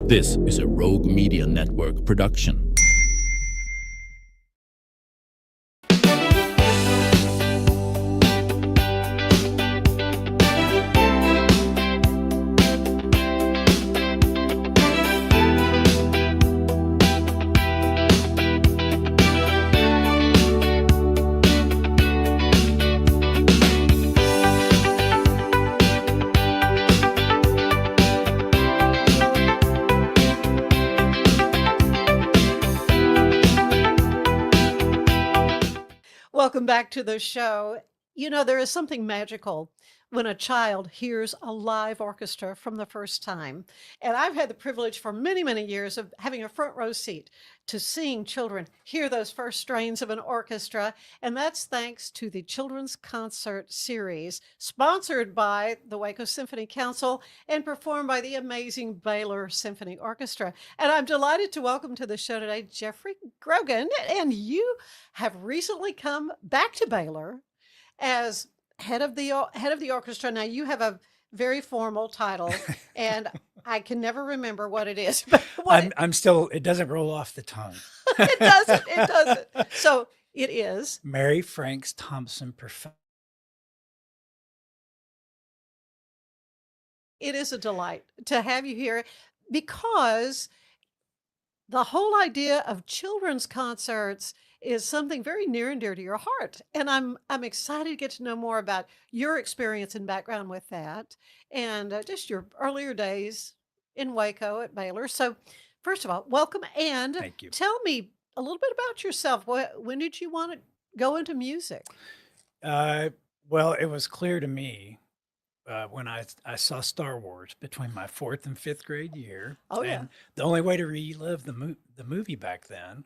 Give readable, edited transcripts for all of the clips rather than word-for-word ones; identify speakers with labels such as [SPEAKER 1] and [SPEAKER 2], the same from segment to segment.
[SPEAKER 1] This is a Rogue Media Network production.
[SPEAKER 2] Welcome back to the show. You know, there is something magical when a child hears a live orchestra from the first time. And I've had the privilege for many, many years of having a front row seat to seeing children hear those first strains of an orchestra. And that's thanks to the Children's Concert Series, sponsored by the Waco Symphony Council and performed by the amazing Baylor Symphony Orchestra. And I'm delighted to welcome to the show today Jeffrey Grogan. And you have recently come back to Baylor as head of the orchestra. Now you have a very formal title, and I can never remember what it is. But
[SPEAKER 3] I'm still. It doesn't roll off the tongue.
[SPEAKER 2] it doesn't. It doesn't. So it is
[SPEAKER 3] Mary Franks Thompson Perfect.
[SPEAKER 2] It is a delight to have you here because the whole idea of children's concerts is something very near and dear to your heart. And I'm excited to get to know more about your experience and background with that and just your earlier days in Waco at Baylor. So first of all, welcome and
[SPEAKER 3] Thank you.
[SPEAKER 2] tell me a little bit about yourself. When did you want to go into music?
[SPEAKER 3] Well, it was clear to me when I saw Star Wars between my fourth and fifth grade year.
[SPEAKER 2] Oh, yeah.
[SPEAKER 3] And the only way to relive the movie back then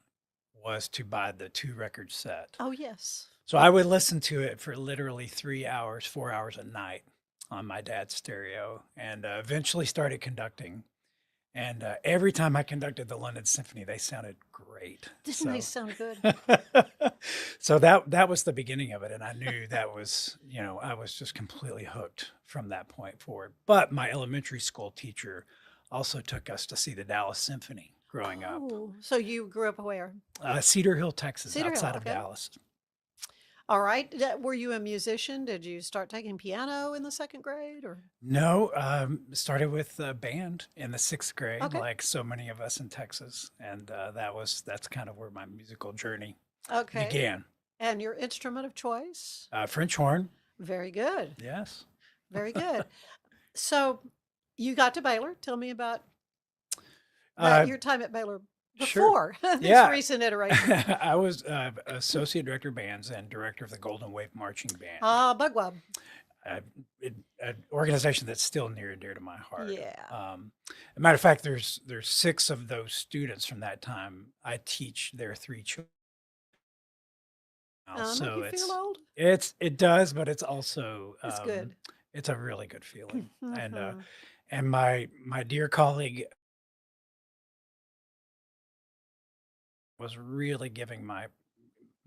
[SPEAKER 3] was to buy the 2-record set.
[SPEAKER 2] Oh, yes.
[SPEAKER 3] So I would listen to it for literally 3 hours, 4 hours a night on my dad's stereo, and eventually started conducting. And every time I conducted the London Symphony, they sounded great.
[SPEAKER 2] Didn't they sound good?
[SPEAKER 3] So that was the beginning of it, and I knew that was, I was just completely hooked from that point forward. But my elementary school teacher also took us to see the Dallas Symphony growing up.
[SPEAKER 2] Oh, so you grew up where?
[SPEAKER 3] Cedar Hill, Texas,
[SPEAKER 2] Cedar Hill,
[SPEAKER 3] outside of
[SPEAKER 2] okay.
[SPEAKER 3] Dallas.
[SPEAKER 2] All right. Were you a musician? Did you start taking piano in the second grade or?
[SPEAKER 3] No, started with a band in the 6th grade,
[SPEAKER 2] Okay.
[SPEAKER 3] like so many of us in Texas, and that's kind of where my musical journey
[SPEAKER 2] Okay.
[SPEAKER 3] began.
[SPEAKER 2] And your instrument of choice?
[SPEAKER 3] French horn,
[SPEAKER 2] Very good.
[SPEAKER 3] yes.
[SPEAKER 2] Very good. So you got to Baylor. Tell me about
[SPEAKER 3] Uh,
[SPEAKER 2] your time at Baylor
[SPEAKER 3] sure.
[SPEAKER 2] before this
[SPEAKER 3] Yeah.
[SPEAKER 2] recent iteration.
[SPEAKER 3] I was associate director of bands and director of the Golden Wave Marching Band.
[SPEAKER 2] Bugwub.
[SPEAKER 3] An organization that's still near and dear to my heart.
[SPEAKER 2] Yeah.
[SPEAKER 3] As a matter of fact, there's 6 of those students from that time. I teach their 3 children.
[SPEAKER 2] Make you feel old?
[SPEAKER 3] It does, but it's also
[SPEAKER 2] It's good.
[SPEAKER 3] it's a really good feeling. And
[SPEAKER 2] Mhm.
[SPEAKER 3] and my dear colleague was really giving my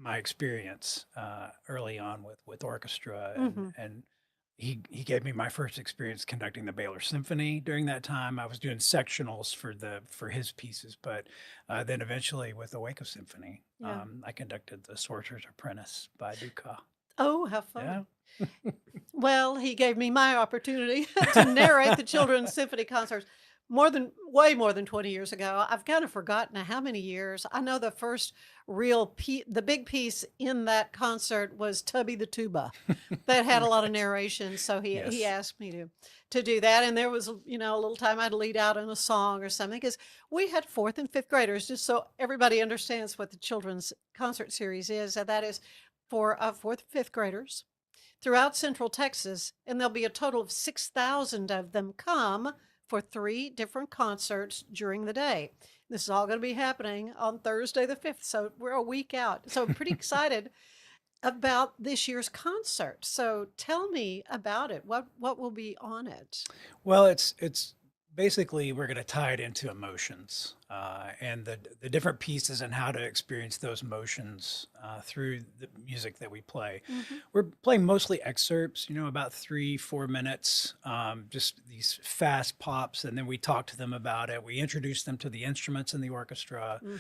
[SPEAKER 3] experience early on with orchestra,
[SPEAKER 2] Mhm.
[SPEAKER 3] and he gave me my first experience conducting the Baylor Symphony during that time. I was doing sectionals for his pieces, but then eventually with the Waco Symphony,
[SPEAKER 2] Yeah.
[SPEAKER 3] I conducted the Sorcerer's Apprentice by Dukas.
[SPEAKER 2] Oh, how
[SPEAKER 3] Yeah.
[SPEAKER 2] fun. Well, he gave me my opportunity to narrate the children's symphony concerts way more than 20 years ago. I've kind of forgotten how many years. I know the first the big piece in that concert was Tubby the Tuba that had a lot of
[SPEAKER 3] Right.
[SPEAKER 2] narration. So he
[SPEAKER 3] Yes.
[SPEAKER 2] asked me to do that. And there was, a little time I'd lead out in a song or something because we had 4th and 5th graders, just so everybody understands what the children's concert series is. And that is for 4th and 5th graders throughout Central Texas, and there'll be a total of 6,000 of them come for 3 different concerts during the day. This is all going to be happening on Thursday the 5th, so we're a week out. So I'm pretty excited about this year's concert. So tell me about it. What will be on it?
[SPEAKER 3] Well, it's basically we're going to tie it into emotions and the different pieces and how to experience those emotions through the music that we play.
[SPEAKER 2] Hmm.
[SPEAKER 3] We're playing mostly excerpts, about 3-4 minutes, just these fast pops, and then we talk to them about it. We introduce them to the instruments in the orchestra,
[SPEAKER 2] Hmm.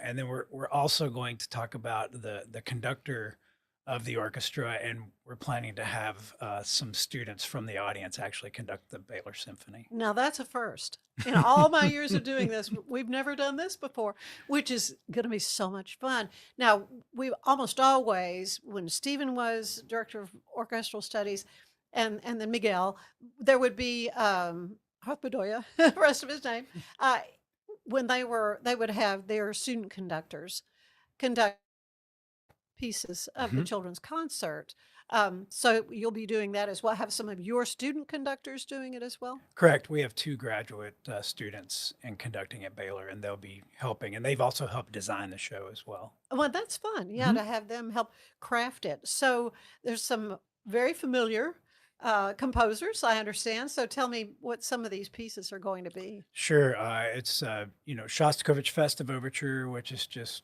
[SPEAKER 3] and then we're also going to talk about the conductor of the orchestra, and we're planning to have some students from the audience actually conduct the Baylor Symphony.
[SPEAKER 2] Now that's a first. In all my years of doing this, we've never done this before, which is going to be so much fun. Now, we almost always, when Stephen was director of orchestral studies, and then Miguel, there would be Bedoya, the rest of his name, uh, when they would have their student conductors conduct pieces of the
[SPEAKER 3] Mhm.
[SPEAKER 2] children's concert. So you'll be doing that as well. Have some of your student conductors doing it as well?
[SPEAKER 3] Correct. We have 2 graduate students in conducting at Baylor, and they'll be helping, and they've also helped design the show as well.
[SPEAKER 2] Well, that's fun. Yeah,
[SPEAKER 3] Mhm.
[SPEAKER 2] to have them help craft it. So there's some very familiar composers, I understand. So tell me what some of these pieces are going to be.
[SPEAKER 3] Sure. It's Shostakovich Festive Overture, which is just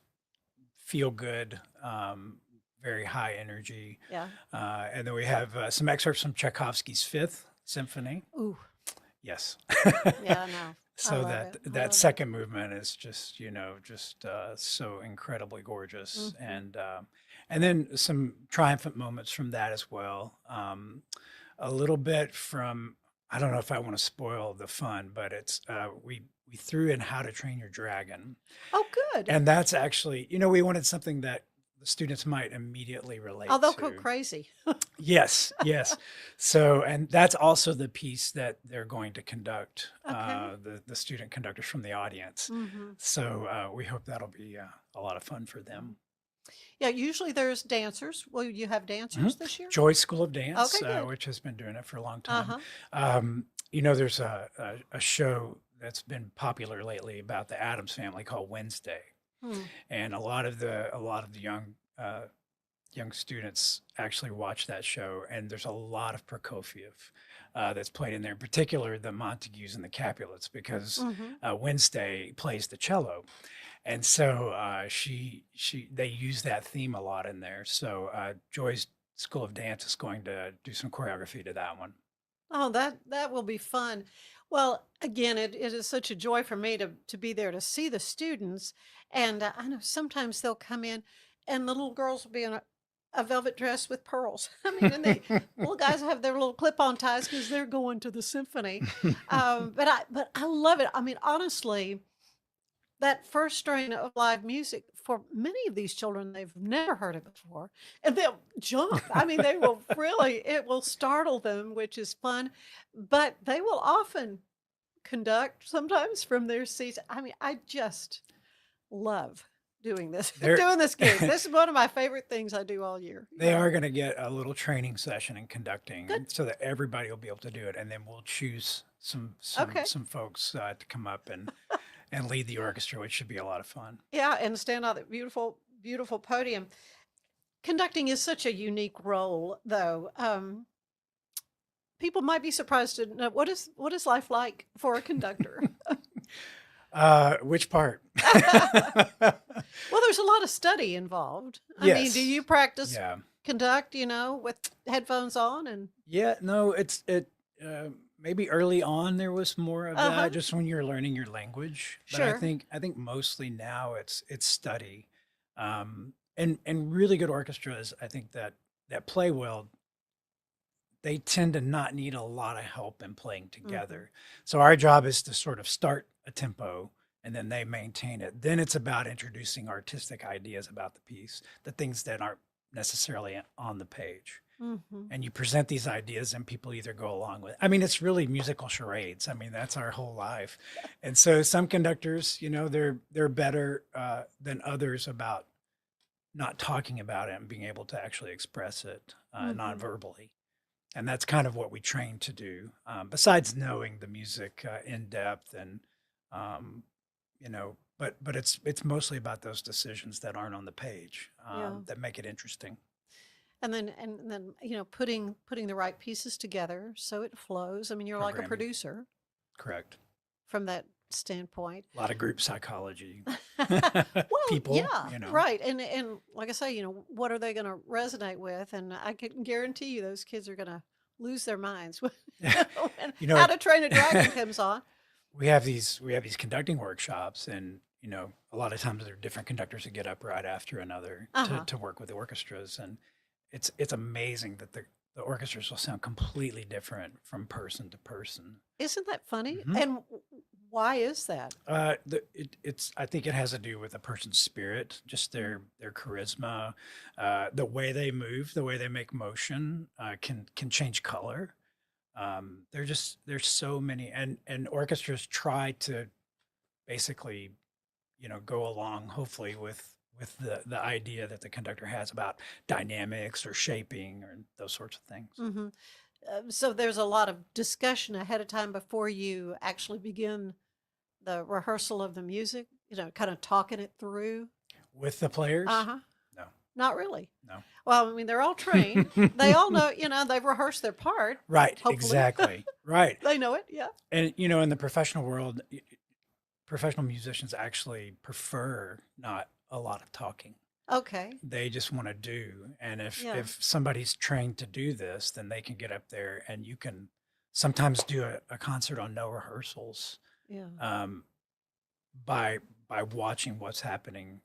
[SPEAKER 3] feel good, very high energy,
[SPEAKER 2] Yeah.
[SPEAKER 3] and then we have some excerpts from Tchaikovsky's Fifth Symphony.
[SPEAKER 2] Ooh,
[SPEAKER 3] Yes.
[SPEAKER 2] yeah, no, I
[SPEAKER 3] So
[SPEAKER 2] love
[SPEAKER 3] that
[SPEAKER 2] it. I
[SPEAKER 3] that
[SPEAKER 2] love it.
[SPEAKER 3] second movement is just, just so incredibly gorgeous,
[SPEAKER 2] Hmm.
[SPEAKER 3] and then some triumphant moments from that as well. A little bit from, I don't know if I want to spoil the fun, but it's we threw in How to Train Your Dragon,
[SPEAKER 2] Oh, good.
[SPEAKER 3] and that's actually, we wanted something that the students might immediately
[SPEAKER 2] Oh,
[SPEAKER 3] relate
[SPEAKER 2] they'll go
[SPEAKER 3] to.
[SPEAKER 2] crazy.
[SPEAKER 3] Yes, yes. So, and that's also the piece that they're going to conduct,
[SPEAKER 2] Okay.
[SPEAKER 3] the student conductors from the audience.
[SPEAKER 2] Hmm.
[SPEAKER 3] So we hope that'll be a lot of fun for them.
[SPEAKER 2] Yeah, usually there's dancers. Will you have dancers
[SPEAKER 3] Mhm.
[SPEAKER 2] this year?
[SPEAKER 3] Joy School of Dance,
[SPEAKER 2] Okay, good.
[SPEAKER 3] which has been doing it for a long time.
[SPEAKER 2] Uh-huh.
[SPEAKER 3] There's a show that's been popular lately about the Addams family called Wednesday,
[SPEAKER 2] Hmm.
[SPEAKER 3] and a lot of the young students actually watch that show, and there's a lot of Prokofiev that's played in there, in particular the Montagues and the Capulets, because
[SPEAKER 2] Hmm.
[SPEAKER 3] Wednesday plays the cello, and so they use that theme a lot in there. So Joy's School of Dance is going to do some choreography to that one.
[SPEAKER 2] Oh, that will be fun. Well, again, it is such a joy for me to be there to see the students, and I know sometimes they'll come in, and the little girls will be in a velvet dress with pearls. I mean, and the little guys have their little clip-on ties because they're going to the symphony. But I love it. I mean, honestly, that first strain of live music for many of these children, they've never heard it before, and they'll jump. I mean, they will really, it will startle them, which is fun, but they will often conduct sometimes from their seats. I mean, I just love doing this,
[SPEAKER 3] They're
[SPEAKER 2] doing this gig. This is one of my favorite things I do all year.
[SPEAKER 3] they
[SPEAKER 2] Yeah.
[SPEAKER 3] are going to get a little training session in
[SPEAKER 2] Good.
[SPEAKER 3] conducting so that everybody will be able to do it, and then we'll choose
[SPEAKER 2] Okay.
[SPEAKER 3] some folks to come up and lead the orchestra, which should be a lot of fun.
[SPEAKER 2] Yeah. And stand on that beautiful, beautiful podium. Conducting is such a unique role, though. People might be surprised to know what is life like for a conductor.
[SPEAKER 3] Which part?
[SPEAKER 2] Well, there's a lot of study involved. I mean, do
[SPEAKER 3] Yes.
[SPEAKER 2] you practice
[SPEAKER 3] Yeah.
[SPEAKER 2] conduct, with headphones on and
[SPEAKER 3] Yeah. No, maybe early on there was more of
[SPEAKER 2] uh-huh.
[SPEAKER 3] that, just when you're learning your language. But I
[SPEAKER 2] Sure.
[SPEAKER 3] think I think mostly now it's study, and really good orchestras. I think that play well, they tend to not need a lot of help in playing
[SPEAKER 2] Hmm.
[SPEAKER 3] together. So our job is to sort of start a tempo, and then they maintain it. Then it's about introducing artistic ideas about the piece, the things that aren't necessarily on the page.
[SPEAKER 2] Hmm.
[SPEAKER 3] And you present these ideas, and people either go along with it. I mean, it's really musical charades. I mean, that's our whole life. And so some conductors, they're better than others about not talking about it and being able to actually express it
[SPEAKER 2] Hmm.
[SPEAKER 3] non-verbally. And that's kind of what we train to do. Besides knowing the music in depth, and um, but it's mostly about those decisions that aren't on the page
[SPEAKER 2] Yeah.
[SPEAKER 3] that make it interesting.
[SPEAKER 2] And then putting the right pieces together so it flows. I mean, you're like a
[SPEAKER 3] Programming.
[SPEAKER 2] producer.
[SPEAKER 3] Correct.
[SPEAKER 2] from that standpoint.
[SPEAKER 3] A lot of group psychology
[SPEAKER 2] Well,
[SPEAKER 3] people,
[SPEAKER 2] yeah,
[SPEAKER 3] you know.
[SPEAKER 2] right. And like I say, what are they going to resonate with? And I can guarantee you those kids are going to lose their minds when
[SPEAKER 3] You know,
[SPEAKER 2] How to Train a Dragon comes on.
[SPEAKER 3] we have these conducting workshops, and a lot of times there are different conductors that get up right after another
[SPEAKER 2] Uh-huh.
[SPEAKER 3] to work with the orchestras, and it's amazing that the orchestras will sound completely different from person to person.
[SPEAKER 2] Isn't that funny?
[SPEAKER 3] Hmm.
[SPEAKER 2] And why is that?
[SPEAKER 3] It's I think it has to do with a person's spirit, just their charisma, the way they move, the way they make motion can change color. There's so many, and orchestras try to basically go along hopefully with the idea that the conductor has about dynamics or shaping or those sorts of things.
[SPEAKER 2] Hmm. So there's a lot of discussion ahead of time before you actually begin the rehearsal of the music, kind of talking it through.
[SPEAKER 3] With the players,
[SPEAKER 2] Uh-huh.
[SPEAKER 3] no,
[SPEAKER 2] Not really.
[SPEAKER 3] no.
[SPEAKER 2] Well, I mean, they're all trained. They all know, they've rehearsed their part.
[SPEAKER 3] Right,
[SPEAKER 2] Hopefully.
[SPEAKER 3] exactly. Right.
[SPEAKER 2] They know it. Yeah.
[SPEAKER 3] And in the professional world, professional musicians actually prefer not a lot of talking.
[SPEAKER 2] Okay.
[SPEAKER 3] They just want to do. And if
[SPEAKER 2] Yeah.
[SPEAKER 3] if somebody's trained to do this, then they can get up there, and you can sometimes do a concert on no rehearsals,
[SPEAKER 2] Yeah.
[SPEAKER 3] by watching what's happening,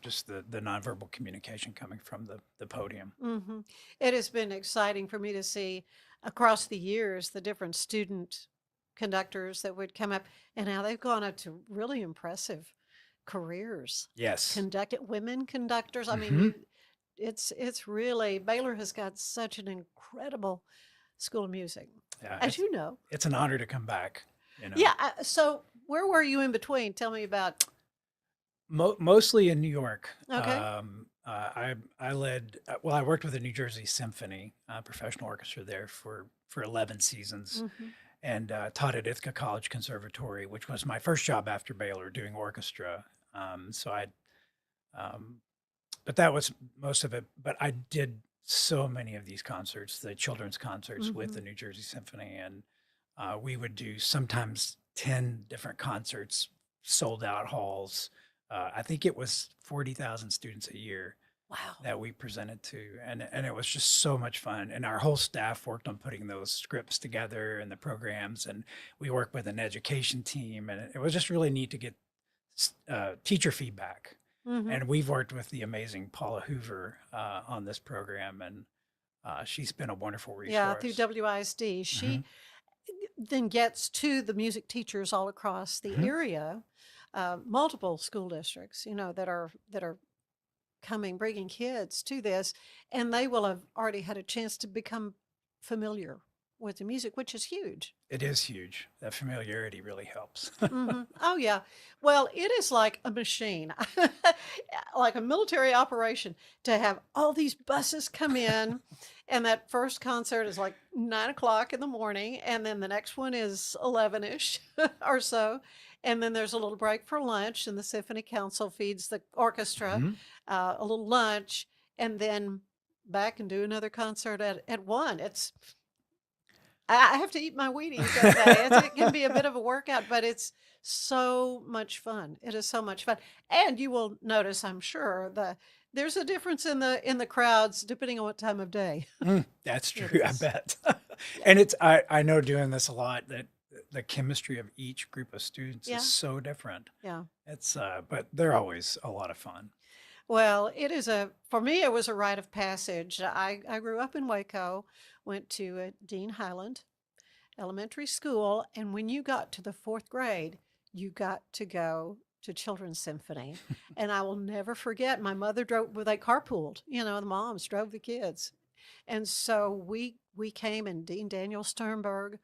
[SPEAKER 3] just the nonverbal communication coming from the podium.
[SPEAKER 2] Hmm. It has been exciting for me to see across the years the different student conductors that would come up and how they've gone up to really impressive careers.
[SPEAKER 3] Yes.
[SPEAKER 2] Women conductors. I mean,
[SPEAKER 3] Hmm.
[SPEAKER 2] it's really Baylor has got such an incredible school of music,
[SPEAKER 3] Yeah,
[SPEAKER 2] as you know.
[SPEAKER 3] it's an honor to come back.
[SPEAKER 2] Yeah. So where were you in between? Tell me about.
[SPEAKER 3] Mostly in New York.
[SPEAKER 2] Okay.
[SPEAKER 3] I led, well, I worked with the New Jersey Symphony professional orchestra there for 11 seasons,
[SPEAKER 2] Hmm.
[SPEAKER 3] and taught at Ithaca College Conservatory, which was my first job after Baylor doing orchestra. Um, but that was most of it. But I did so many of these concerts, the children's concerts with
[SPEAKER 2] Hmm.
[SPEAKER 3] the New Jersey Symphony, and we would do sometimes 10 different concerts, sold out halls. I think it was 40,000 students a year
[SPEAKER 2] Wow.
[SPEAKER 3] that we presented to, and it was just so much fun. And our whole staff worked on putting those scripts together and the programs, and we worked with an education team, and it was just really neat to get teacher feedback.
[SPEAKER 2] Hmm.
[SPEAKER 3] And we've worked with the amazing Paula Hoover on this program, and she's been a wonderful
[SPEAKER 2] Yeah, through
[SPEAKER 3] resource.
[SPEAKER 2] WISD.
[SPEAKER 3] Hmm.
[SPEAKER 2] She then gets to the music teachers all across the
[SPEAKER 3] Hmm.
[SPEAKER 2] area, multiple school districts, that are bringing kids to this, and they will have already had a chance to become familiar with the music, which is huge.
[SPEAKER 3] It is huge. That familiarity really helps.
[SPEAKER 2] Hmm. Oh, yeah. Well, it is like a machine, like a military operation to have all these buses come in. And that first concert is like 9 o'clock in the morning. And then the next one is 11-ish or so. And then there's a little break for lunch, and the Symphony Council feeds the orchestra
[SPEAKER 3] Mhm.
[SPEAKER 2] a little lunch, and then back and do another concert at 1. I have to eat my Wheaties that day. It can be a bit of a workout, but it's so much fun. It is so much fun. And you will notice, I'm sure, there's a difference in the crowds depending on what time of day
[SPEAKER 3] That's
[SPEAKER 2] it
[SPEAKER 3] true. I
[SPEAKER 2] is.
[SPEAKER 3] bet.
[SPEAKER 2] Yeah.
[SPEAKER 3] And I know doing this a lot that the chemistry of each group of students
[SPEAKER 2] Yeah.
[SPEAKER 3] is so different.
[SPEAKER 2] Yeah.
[SPEAKER 3] But they're always a lot of fun.
[SPEAKER 2] Well, for me, it was a rite of passage. I grew up in Waco, went to Dean Highland Elementary School, and when you got to the fourth grade, you got to go to Children's Symphony. And I will never forget, my mother drove, well, they carpooled, the moms drove the kids. And so we came, and Dean Daniel Sternberg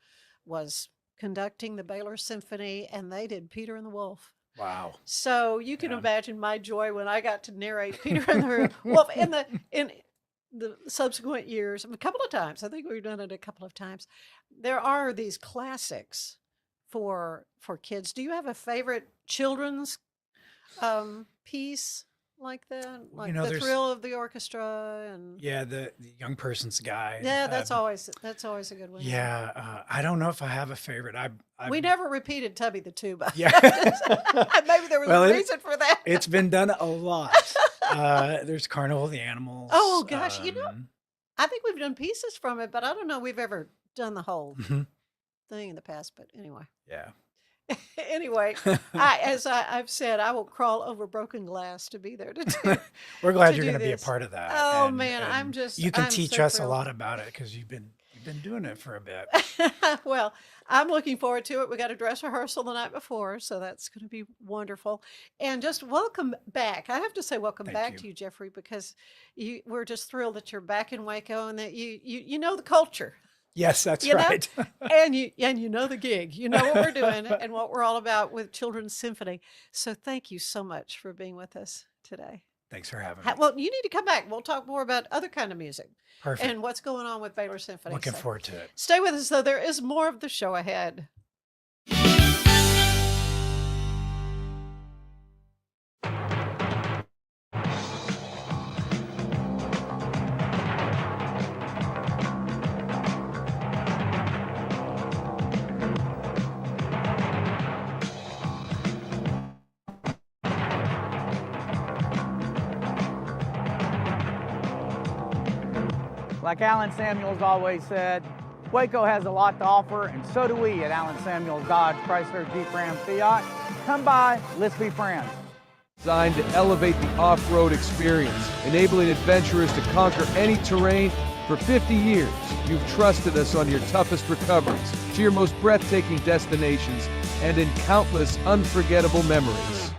[SPEAKER 2] was conducting the Baylor Symphony, and they did Peter and the Wolf.
[SPEAKER 3] Wow.
[SPEAKER 2] So you can
[SPEAKER 3] Yeah.
[SPEAKER 2] imagine my joy when I got to narrate Peter and the Wolf in the subsequent years, a couple of times. I think we've done it a couple of times. There are these classics for kids. Do you have a favorite children's piece? like that? Like
[SPEAKER 3] know,
[SPEAKER 2] the
[SPEAKER 3] there's
[SPEAKER 2] thrill of the orchestra and
[SPEAKER 3] yeah, the young person's guide.
[SPEAKER 2] yeah, that's always a good one.
[SPEAKER 3] Yeah, I don't know if I have a favorite.
[SPEAKER 2] We never repeated Tubby the Tuba.
[SPEAKER 3] Yeah.
[SPEAKER 2] Maybe there was a reason for that.
[SPEAKER 3] It's been done a lot. There's Carnival of the Animals.
[SPEAKER 2] Oh gosh, I think we've done pieces from it, but I don't know we've ever done the whole thing in the past. But anyway.
[SPEAKER 3] Yeah.
[SPEAKER 2] Anyway, as I've said, I will crawl over broken glass to be there to do.
[SPEAKER 3] We're glad
[SPEAKER 2] to
[SPEAKER 3] you're
[SPEAKER 2] do
[SPEAKER 3] going to be a
[SPEAKER 2] this.
[SPEAKER 3] part of that.
[SPEAKER 2] Oh man, I'm just
[SPEAKER 3] you can
[SPEAKER 2] I'm
[SPEAKER 3] teach
[SPEAKER 2] so
[SPEAKER 3] us
[SPEAKER 2] thrilled.
[SPEAKER 3] a lot about it because you've been doing it for a bit.
[SPEAKER 2] Well, I'm looking forward to it. We got a dress rehearsal the night before, so that's going to be wonderful. And just welcome back. I have to say welcome
[SPEAKER 3] Thank
[SPEAKER 2] back
[SPEAKER 3] you.
[SPEAKER 2] to you, Jeffrey, because we're just thrilled that you're back in Waco and that you know the culture.
[SPEAKER 3] Yes, that's
[SPEAKER 2] You know?
[SPEAKER 3] right.
[SPEAKER 2] And you know the gig. You know what we're doing and what we're all about with Children's Symphony. So thank you so much for being with us today.
[SPEAKER 3] Thanks for having me.
[SPEAKER 2] Well, you need to come back. We'll talk more about other kind of music
[SPEAKER 3] Perfect.
[SPEAKER 2] and what's going on with Baylor Symphony.
[SPEAKER 3] Looking
[SPEAKER 2] So
[SPEAKER 3] forward to it.
[SPEAKER 2] stay with us, though. There is more of the show ahead.
[SPEAKER 4] Like Alan Samuels always said, Waco has a lot to offer, and so do we at Alan Samuels Dodge Chrysler Jeep Ram Fiat. Come by, let's be friends.
[SPEAKER 5] Designed to elevate the off-road experience, enabling adventurers to conquer any terrain. For 50 years, you've trusted us on your toughest recoveries, to your most breathtaking destinations, and in countless unforgettable memories.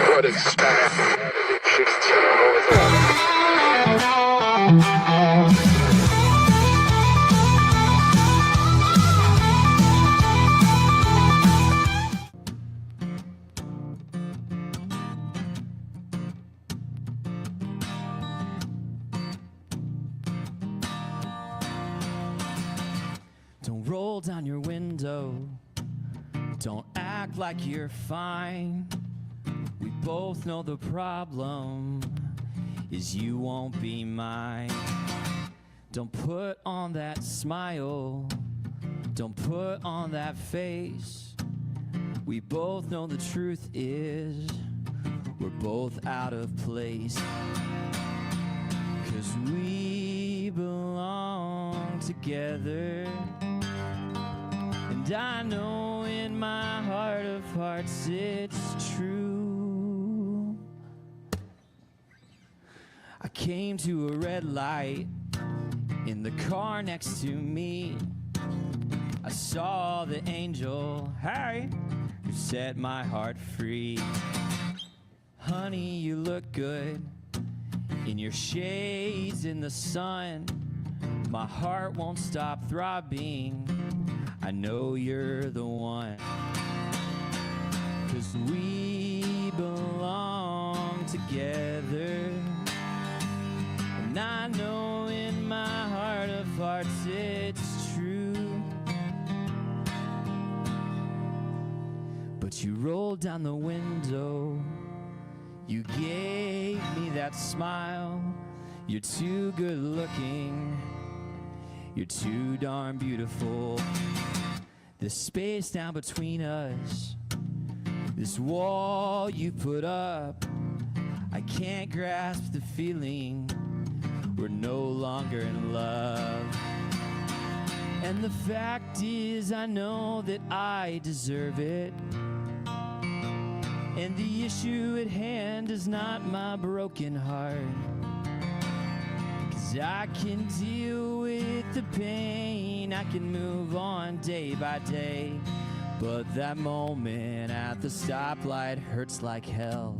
[SPEAKER 6] What is Spanish? 16 over.
[SPEAKER 7] Don't roll down your window. Don't act like you're fine. We both know the problem is you won't be mine. Don't put on that smile. Don't put on that face. We both know the truth is we're both out of place. 'Cause we belong together. And I know in my heart of hearts it's true. I came to a red light in the car next to me. I saw the angel, hey, who set my heart free. Honey, you look good in your shades in the sun. My heart won't stop throbbing. I know you're the one. 'Cause we belong together. And I know in my heart of hearts it's true. But you rolled down the window. You gave me that smile. You're too good looking. You're too darn beautiful. This space down between us, this wall you put up, I can't grasp the feeling we're no longer in love. And the fact is, I know that I deserve it. And the issue at hand is not my broken heart. 'Cause I can deal with the pain, I can move on day by day. But that moment at the stoplight hurts like hell.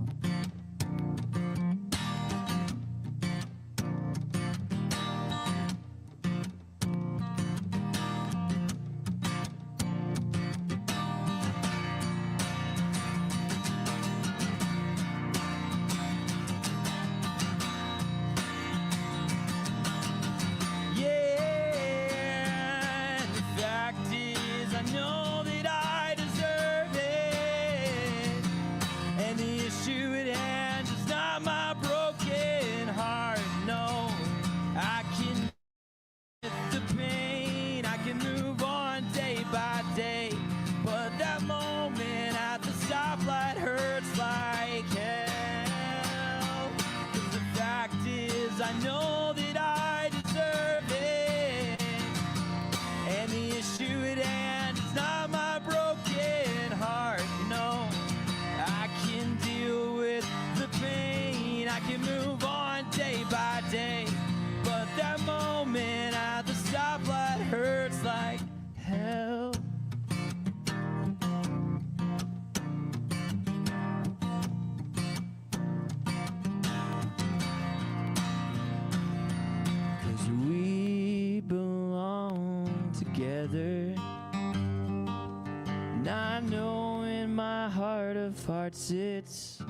[SPEAKER 7] hearts it's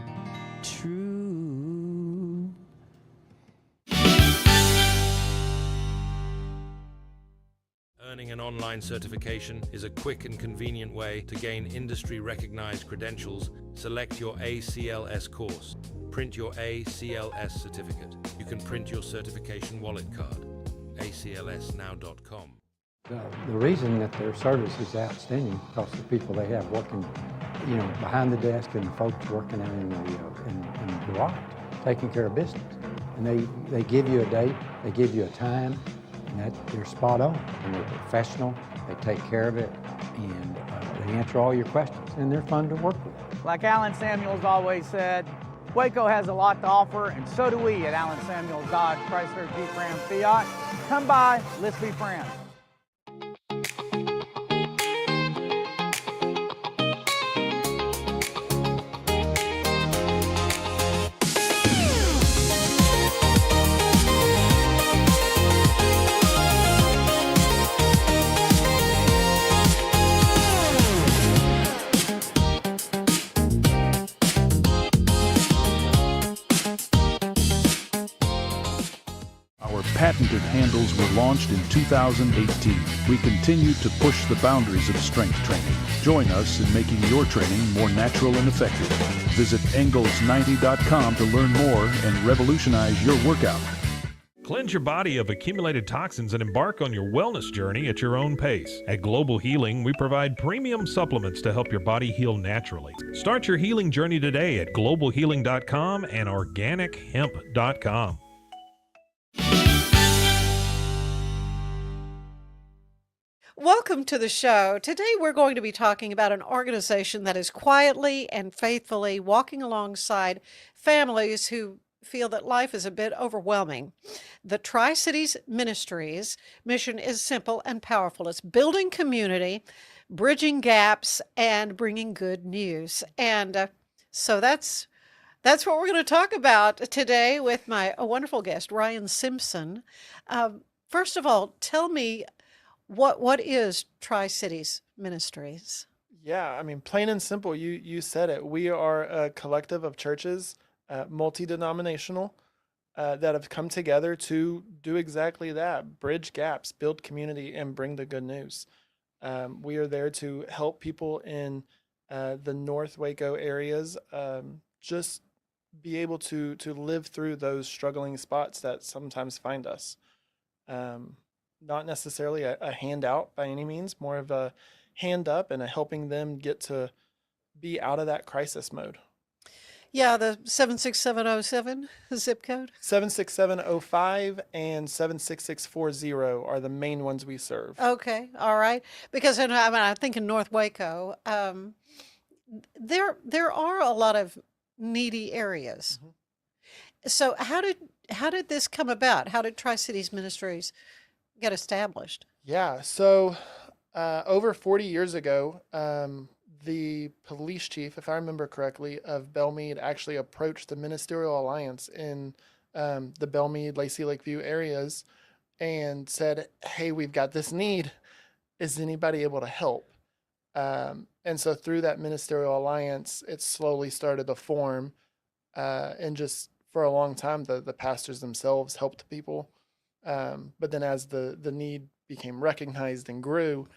[SPEAKER 7] true.
[SPEAKER 8] Earning an online certification is a quick and convenient way to gain industry-recognized credentials. Select your ACLS course. Print your ACLS certificate. You can print your certification wallet card. aclsnow.com.
[SPEAKER 9] The reason that their service is outstanding because the people they have working, behind the desk and the folks working out in the garage, taking care of business. And they give you a date, they give you a time, and they're spot on. And they're professional, they take care of it, and they answer all your questions, and they're fun to work with.
[SPEAKER 4] Like Alan Samuels always said, Waco has a lot to offer, and so do we at Alan Samuels Dodge Chrysler Jeep Ram Fiat. Come by, let's be friends.
[SPEAKER 10] Patented handles were launched in 2018. We continue to push the boundaries of strength training. Join us in making your training more natural and effective. Visit Engels90.com to learn more and revolutionize your workout.
[SPEAKER 11] Cleanse your body of accumulated toxins and embark on your wellness journey at your own pace. At Global Healing, we provide premium supplements to help your body heal naturally. Start your healing journey today at globalhealing.com and organichemp.com.
[SPEAKER 2] Welcome to the show. Today we're going to be talking about an organization that is quietly and faithfully walking alongside families who feel that life is a bit overwhelming. The Tri-Cities Ministries mission is simple and powerful. It's building community, bridging gaps, and bringing good news. And so that's what we're going to talk about today with my wonderful guest, Ryan Simpson. First of all, tell me, what is Tri-Cities Ministries?
[SPEAKER 12] Yeah, I mean, plain and simple, you said it. We are a collective of churches, multi-denominational, that have come together to do exactly that: bridge gaps, build community, and bring the good news. We are there to help people in the North Waco areas just be able to live through those struggling spots that sometimes find us. Not necessarily a handout by any means, more of a hand up and a helping them get to be out of that crisis mode.
[SPEAKER 2] Yeah, the 76707 zip code.
[SPEAKER 12] 76705 and 76640 are the main ones we serve.
[SPEAKER 2] Okay, all right. Because I think in North Waco, there are a lot of needy areas. Mm-hmm. So how did this come about? How did Tri-Cities Ministries get established?
[SPEAKER 12] Yeah, so over 40 years ago, the police chief, if I remember correctly, of Belmead actually approached the Ministerial Alliance in the Belmead, Lacey, Lakeview areas and said, hey, we've got this need. Is anybody able to help? And so through that Ministerial Alliance, it slowly started to form. And just for a long time, the pastors themselves helped people. But then as the need became recognized and grew,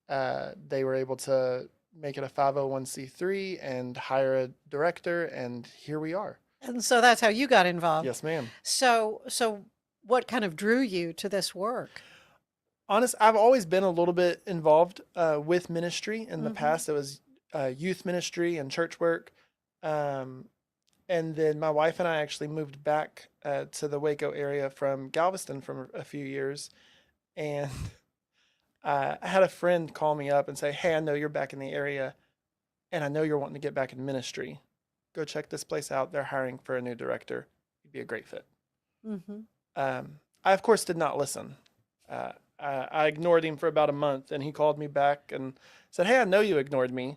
[SPEAKER 12] they were able to make it a 501c3 and hire a director, and here we are.
[SPEAKER 2] And so that's how you got involved.
[SPEAKER 12] Yes, ma'am.
[SPEAKER 2] So what kind of drew you to this work?
[SPEAKER 12] I've always been a little bit involved with ministry in the past. It was youth ministry and church work. And then my wife and I actually moved back to the Waco area from Galveston for a few years. And I had a friend call me up and say, hey, I know you're back in the area, and I know you're wanting to get back in ministry. Go check this place out. They're hiring for a new director. You'd be a great fit. Mm-hmm. I, of course, did not listen. I ignored him for about a month, and he called me back and said, hey, I know you ignored me.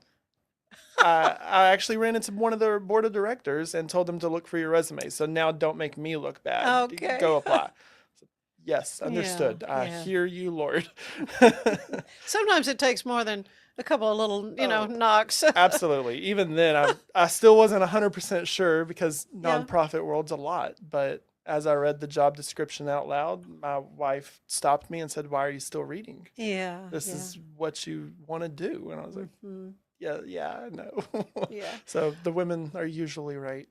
[SPEAKER 12] I actually ran into one of the board of directors and told them to look for your resume. So now don't make me look bad.
[SPEAKER 2] Okay.
[SPEAKER 12] Go apply. Yes, understood.
[SPEAKER 2] Yeah.
[SPEAKER 12] I hear you, Lord.
[SPEAKER 2] Sometimes it takes more than a couple of little, knocks.
[SPEAKER 12] Absolutely. Even then, I still wasn't 100% sure because nonprofit world's a lot. But as I read the job description out loud, my wife stopped me and said, "Why are you still reading?
[SPEAKER 2] Yeah.
[SPEAKER 12] This is what you want to do." And I was like, yeah, I know.
[SPEAKER 2] Yeah.
[SPEAKER 12] So the women are usually right.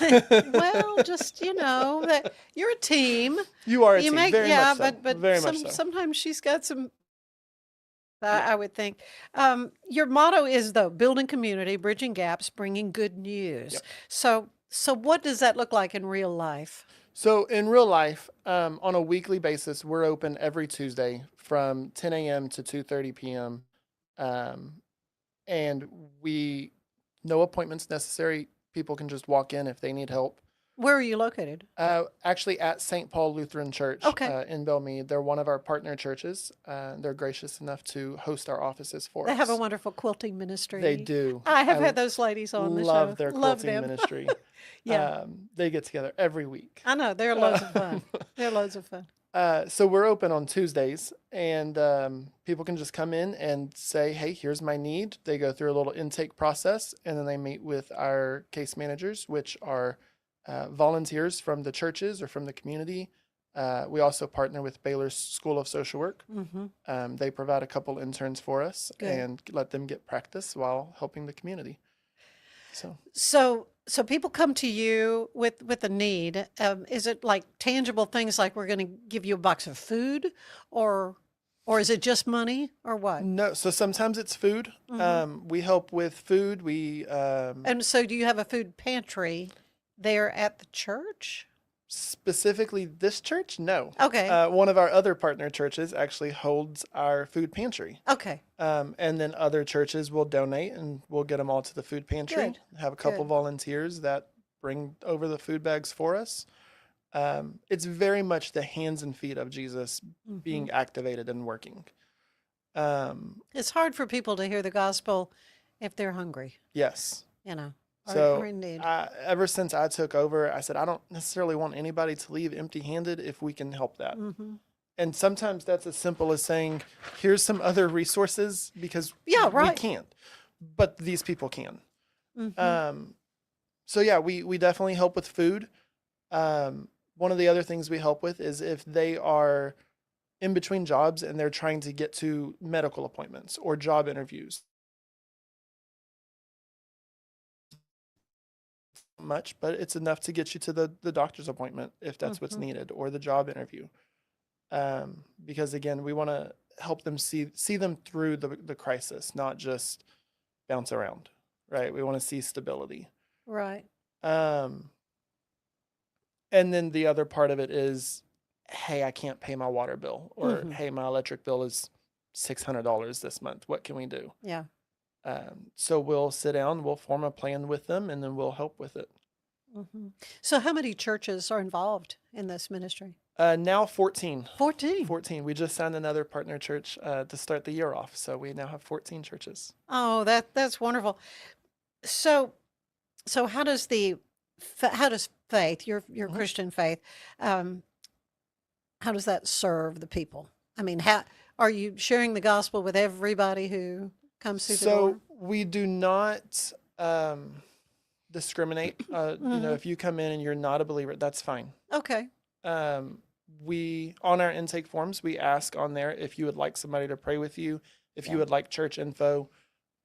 [SPEAKER 2] Well, just that you're a team.
[SPEAKER 12] You are a
[SPEAKER 2] You
[SPEAKER 12] team,
[SPEAKER 2] make
[SPEAKER 12] very much so.
[SPEAKER 2] but
[SPEAKER 12] Very much so.
[SPEAKER 2] sometimes she's got some. I would think. Your motto is though building community, bridging gaps, bringing good news.
[SPEAKER 12] Yep.
[SPEAKER 2] So what does that look like in real life?
[SPEAKER 12] So in real life, on a weekly basis, we're open every Tuesday from 10 a.m. to 2:30 p.m. And no appointments necessary. People can just walk in if they need help.
[SPEAKER 2] Where are you located?
[SPEAKER 12] Actually at St. Paul Lutheran Church in Belmead. They're one of our partner churches. They're gracious enough to host our offices for us.
[SPEAKER 2] They have a wonderful quilting ministry.
[SPEAKER 12] They do.
[SPEAKER 2] I have had those ladies on the show.
[SPEAKER 12] Love their quilting ministry.
[SPEAKER 2] Yeah.
[SPEAKER 12] They get together every week.
[SPEAKER 2] I know. They're loads of fun. They're loads of fun.
[SPEAKER 12] So we're open on Tuesdays, and people can just come in and say, "Hey, here's my need." They go through a little intake process, and then they meet with our case managers, which are volunteers from the churches or from the community. We also partner with Baylor School of Social Work.
[SPEAKER 2] Mm-hmm.
[SPEAKER 12] They provide a couple interns for us
[SPEAKER 2] Good.
[SPEAKER 12] and let them get practice while helping the community.
[SPEAKER 2] So people come to you with a need. Is it like tangible things like we're going to give you a box of food, or is it just money, or what?
[SPEAKER 12] No, so sometimes it's food. We help with food.
[SPEAKER 2] And so do you have a food pantry there at the church?
[SPEAKER 12] Specifically this church? No.
[SPEAKER 2] Okay.
[SPEAKER 12] One of our other partner churches actually holds our food pantry.
[SPEAKER 2] Okay.
[SPEAKER 12] And then other churches will donate and we'll get them all to the food pantry.
[SPEAKER 2] Good.
[SPEAKER 12] Have a couple
[SPEAKER 2] Good.
[SPEAKER 12] volunteers that bring over the food bags for us. It's very much the hands and feet of Jesus being activated and working.
[SPEAKER 2] It's hard for people to hear the gospel if they're hungry,
[SPEAKER 12] Yes.
[SPEAKER 2] or in need.
[SPEAKER 12] Ever since I took over, I said, I don't necessarily want anybody to leave empty-handed if we can help that. And sometimes that's as simple as saying, here's some other resources because we can't, but these people can. So yeah, we definitely help with food. One of the other things we help with is if they are in between jobs and they're trying to get to medical appointments or job interviews. Much, but it's enough to get you to the doctor's appointment if that's what's needed, or the job interview. Because again, we want to help them see them through the crisis, not just bounce around, right? We want to see stability.
[SPEAKER 2] Right.
[SPEAKER 12] And then the other part of it is, hey, I can't pay my water bill, or hey, my electric bill is $600 this month. What can we do?
[SPEAKER 2] Yeah.
[SPEAKER 12] So we'll sit down, we'll form a plan with them, and then we'll help with it.
[SPEAKER 2] So how many churches are involved in this ministry?
[SPEAKER 12] Now 14.
[SPEAKER 2] 14.
[SPEAKER 12] 14. We just signed another partner church to start the year off. So we now have 14 churches.
[SPEAKER 2] Oh, that's wonderful. So how does faith, your Christian faith, how does that serve the people? I mean, how are you sharing the gospel with everybody who comes through the door?
[SPEAKER 12] So we do not discriminate. If you come in and you're not a believer, that's fine.
[SPEAKER 2] Okay.
[SPEAKER 12] We, on our intake forms, we ask on there if you would like somebody to pray with you, if you would like church info.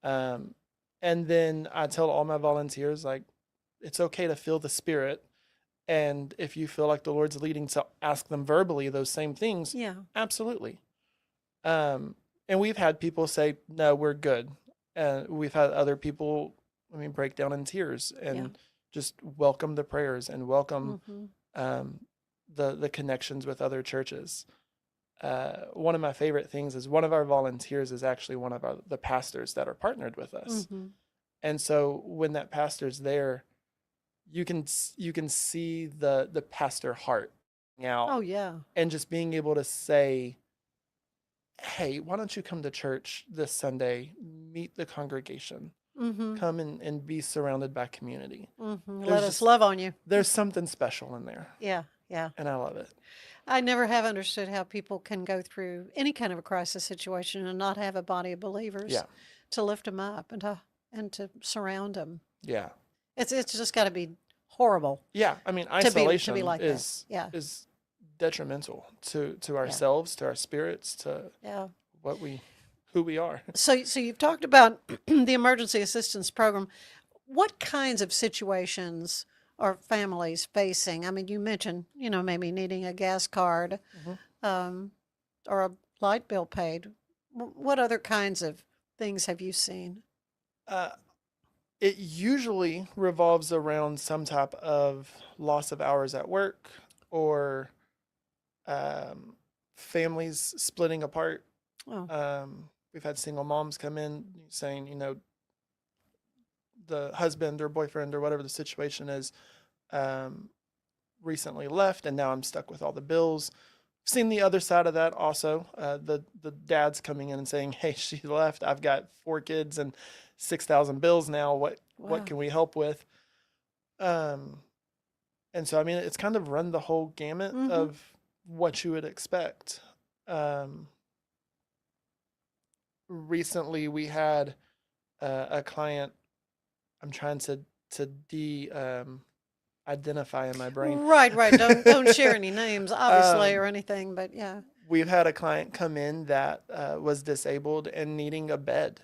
[SPEAKER 12] And then I tell all my volunteers, like, it's okay to feel the Spirit. And if you feel like the Lord's leading to ask them verbally those same things, absolutely. And we've had people say, no, we're good. And we've had other people, break down in tears and just welcome the prayers and welcome the connections with other churches. One of my favorite things is one of our volunteers is actually one of the pastors that are partnered with us. And so when that pastor's there, you can see the pastor heart out.
[SPEAKER 2] Oh, yeah.
[SPEAKER 12] And just being able to say, hey, why don't you come to church this Sunday, meet the congregation, come and be surrounded by community.
[SPEAKER 2] Let us love on you.
[SPEAKER 12] There's something special in there.
[SPEAKER 2] Yeah. Yeah.
[SPEAKER 12] and I love it.
[SPEAKER 2] I never have understood how people can go through any kind of a crisis situation and not have a body of believers
[SPEAKER 12] Yeah.
[SPEAKER 2] to lift them up and to surround them.
[SPEAKER 12] Yeah.
[SPEAKER 2] It's just got to be horrible.
[SPEAKER 12] Yeah. I mean,
[SPEAKER 2] To
[SPEAKER 12] isolation
[SPEAKER 2] be like that.
[SPEAKER 12] is
[SPEAKER 2] Yeah.
[SPEAKER 12] is detrimental to ourselves, to our spirits, to
[SPEAKER 2] Yeah.
[SPEAKER 12] who we are.
[SPEAKER 2] So you've talked about the emergency assistance program. What kinds of situations are families facing? I mean, you mentioned, maybe needing a gas card, or a light bill paid. What other kinds of things have you seen?
[SPEAKER 12] It usually revolves around some type of loss of hours at work, or families splitting apart.
[SPEAKER 2] Oh.
[SPEAKER 12] We've had single moms come in saying, the husband or boyfriend or whatever the situation is, recently left, and now I'm stuck with all the bills. Seen the other side of that also. The dad's coming in and saying, "Hey, she left. I've got 4 kids and 6,000 bills now. What
[SPEAKER 2] Wow.
[SPEAKER 12] can we help with?" And so, I mean, it's kind of run the whole gamut of what you would expect. Recently, we had a client. I'm trying to identify in my brain.
[SPEAKER 2] Right. Don't share any names, obviously, or anything, but yeah.
[SPEAKER 12] We've had a client come in that was disabled and needing a bed.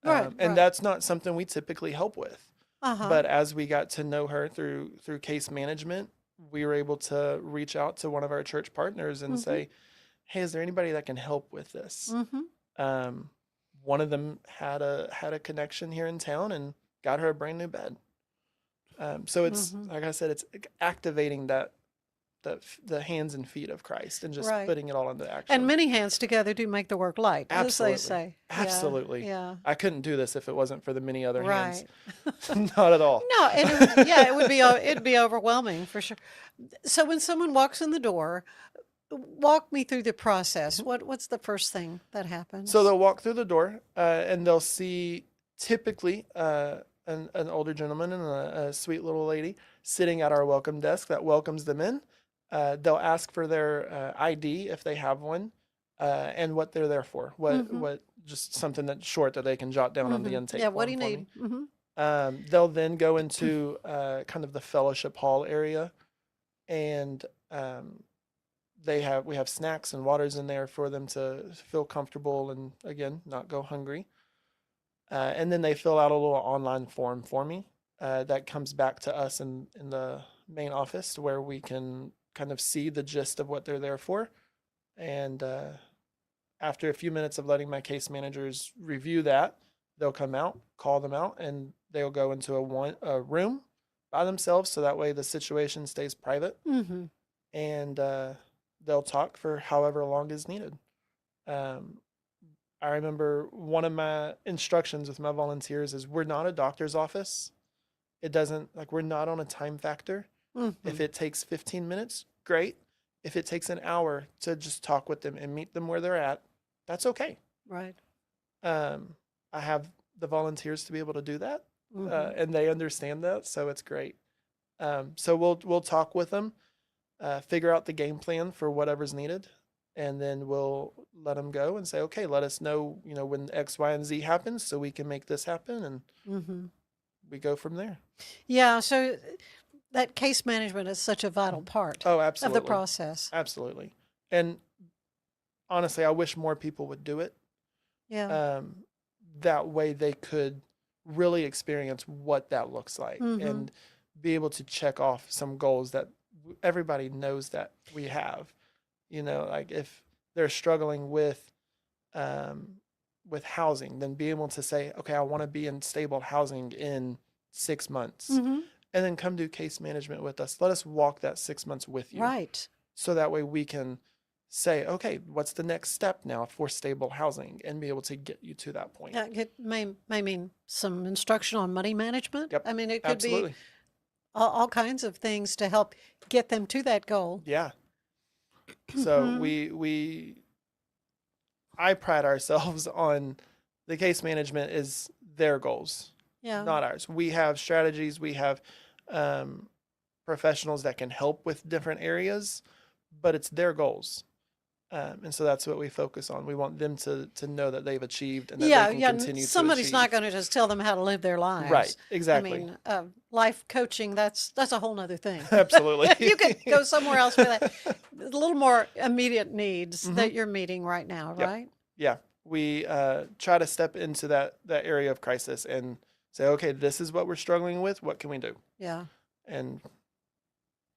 [SPEAKER 2] Right.
[SPEAKER 12] And that's not something we typically help with.
[SPEAKER 2] Uh-huh.
[SPEAKER 12] But as we got to know her through case management, we were able to reach out to one of our church partners and say, "Hey, is there anybody that can help with this?" One of them had a connection here in town and got her a brand new bed. So it's like I said, it's activating the hands and feet of Christ and just putting it all into action.
[SPEAKER 2] And many hands together do make the work light,
[SPEAKER 12] Absolutely.
[SPEAKER 2] as they say.
[SPEAKER 12] Absolutely.
[SPEAKER 2] Yeah.
[SPEAKER 12] I couldn't do this if it wasn't for the many other hands.
[SPEAKER 2] Right.
[SPEAKER 12] Not at all.
[SPEAKER 2] No, it'd be overwhelming for sure. So when someone walks in the door, walk me through the process. What's the first thing that happens?
[SPEAKER 12] So they'll walk through the door and they'll see typically an older gentleman and a sweet little lady sitting at our welcome desk that welcomes them in. They'll ask for their ID if they have one, and what they're there for. What just something that's short that they can jot down on the intake.
[SPEAKER 2] Yeah, what do
[SPEAKER 12] form
[SPEAKER 2] you
[SPEAKER 12] for
[SPEAKER 2] need?
[SPEAKER 12] me. They'll then go into kind of the fellowship hall area, and we have snacks and waters in there for them to feel comfortable and, again, not go hungry. And then they fill out a little online form for me that comes back to us in the main office, where we can kind of see the gist of what they're there for. And after a few minutes of letting my case managers review that, they'll come out, call them out, and they'll go into a room by themselves, so that way the situation stays private. And they'll talk for however long is needed. I remember one of my instructions with my volunteers is, we're not a doctor's office. It doesn't, we're not on a time factor. If it takes 15 minutes, great. If it takes an hour to just talk with them and meet them where they're at, that's okay.
[SPEAKER 2] Right.
[SPEAKER 12] I have the volunteers to be able to do that, and they understand that, so it's great. So we'll talk with them, figure out the game plan for whatever's needed, and then we'll let them go and say, okay, let us know, when X, Y, and Z happens, so we can make this happen, and we go from there.
[SPEAKER 2] Yeah, so that case management is such a vital part
[SPEAKER 12] absolutely.
[SPEAKER 2] of the process.
[SPEAKER 12] Absolutely. And honestly, I wish more people would do it.
[SPEAKER 2] Yeah.
[SPEAKER 12] That way they could really experience what that looks like and be able to check off some goals that everybody knows that we have. If they're struggling with housing, then be able to say, okay, I want to be in stable housing in 6 months, and then come do case management with us. Let us walk that 6 months with you.
[SPEAKER 2] Right.
[SPEAKER 12] So that way we can say, okay, what's the next step now for stable housing, and be able to get you to that point.
[SPEAKER 2] It may mean some instruction on money management.
[SPEAKER 12] Yep.
[SPEAKER 2] I mean, it could
[SPEAKER 12] Absolutely.
[SPEAKER 2] be all kinds of things to help get them to that goal.
[SPEAKER 12] Yeah. So I pride ourselves on the case management is their goals,
[SPEAKER 2] Yeah.
[SPEAKER 12] not ours. We have strategies, we have professionals that can help with different areas, but it's their goals. And so that's what we focus on. We want them to know that they've achieved and that they can continue to
[SPEAKER 2] somebody's
[SPEAKER 12] achieve.
[SPEAKER 2] not going to just tell them how to live their lives.
[SPEAKER 12] Right, exactly.
[SPEAKER 2] I mean, life coaching, that's a whole nother thing.
[SPEAKER 12] Absolutely.
[SPEAKER 2] You could go somewhere else for that. A little more immediate needs that you're meeting right now,
[SPEAKER 12] Yep.
[SPEAKER 2] right?
[SPEAKER 12] Yeah. We try to step into that area of crisis and say, okay, this is what we're struggling with. What can we do?
[SPEAKER 2] Yeah.
[SPEAKER 12] And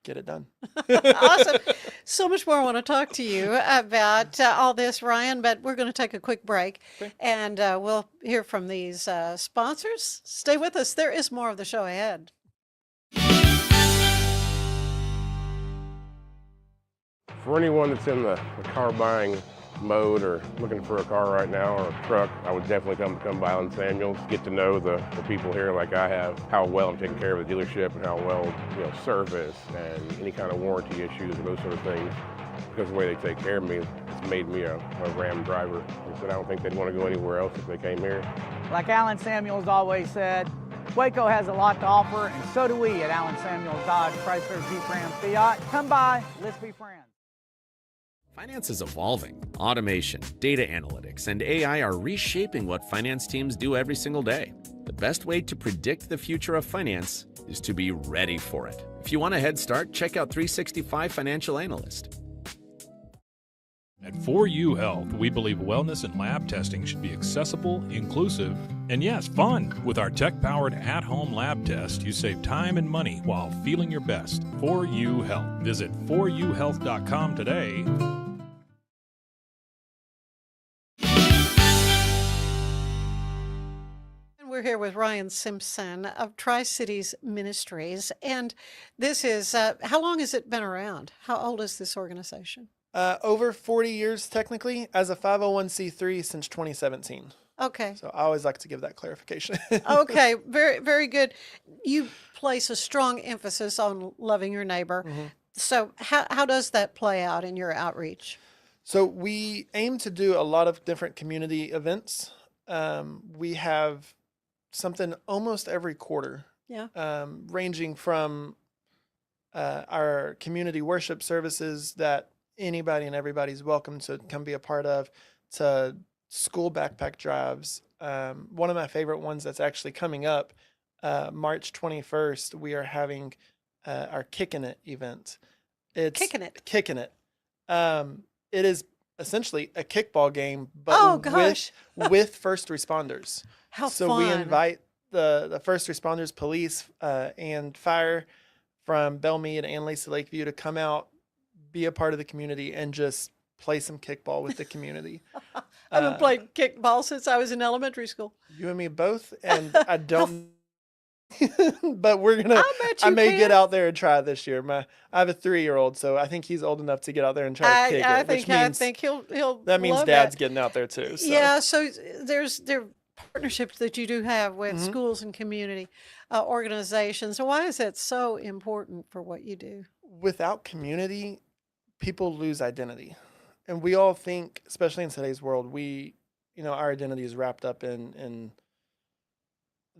[SPEAKER 12] get it done.
[SPEAKER 2] Awesome. So much more I want to talk to you about all this, Ryan, but we're going to take a quick break and we'll hear from these sponsors. Stay with us. There is more of the show ahead.
[SPEAKER 13] For anyone that's in the car buying mode or looking for a car right now or a truck, I would definitely come by Allen Samuels, get to know the people here like I have, how well I'm taking care of the dealership and how well, service and any kind of warranty issues and those sort of things. Because the way they take care of me, it's made me a Ram driver. And so I don't think they'd want to go anywhere else if they came here.
[SPEAKER 4] Like Alan Samuels always said, Waco has a lot to offer, and so do we at Alan Samuels Dodge, Chrysler, Jeep, Ram, Fiat. Come by, let's be friends.
[SPEAKER 14] Finance is evolving. Automation, data analytics, and AI are reshaping what finance teams do every single day. The best way to predict the future of finance is to be ready for it. If you want a head start, check out 365 Financial Analyst.
[SPEAKER 11] At 4U Health, we believe wellness and lab testing should be accessible, inclusive, and yes, fun. With our tech-powered at-home lab test, you save time and money while feeling your best. 4U Health. Visit 4uhealth.com today.
[SPEAKER 2] We're here with Ryan Simpson of Tri-Cities Ministries, and this is, how long has it been around? How old is this organization?
[SPEAKER 12] Over 40 years, technically, as a 501c3 since 2017.
[SPEAKER 2] Okay.
[SPEAKER 12] So I always like to give that clarification.
[SPEAKER 2] Okay, very, very good. You place a strong emphasis on loving your neighbor. So how does that play out in your outreach?
[SPEAKER 12] So we aim to do a lot of different community events. We have something almost every quarter.
[SPEAKER 2] Yeah.
[SPEAKER 12] Ranging from our community worship services that anybody and everybody's welcome to come be a part of, to school backpack drives. One of my favorite ones that's actually coming up, March 21st, we are having our Kickin' It event. It's Kickin' It. It is essentially a kickball game, but with first responders.
[SPEAKER 2] How
[SPEAKER 12] so
[SPEAKER 2] fun.
[SPEAKER 12] We invite the first responders, police, and fire from Belmead and Lacey Lakeview to come out, be a part of the community, and just play some kickball with the community.
[SPEAKER 2] I haven't played kickball since I was in elementary school.
[SPEAKER 12] You and me both, and I don't. But we're gonna. I may
[SPEAKER 2] can.
[SPEAKER 12] get out there and try this year. I have a 3-year-old, so I think he's old enough to get out there and try to kick it.
[SPEAKER 2] I think he'll.
[SPEAKER 12] That means
[SPEAKER 2] love
[SPEAKER 12] Dad's
[SPEAKER 2] it.
[SPEAKER 12] getting out there too. So.
[SPEAKER 2] Yeah. So there are partnerships that you do have with schools and community organizations. So why is that so important for what you do?
[SPEAKER 12] Without community, people lose identity, and we all think, especially in today's world, our identity is wrapped up in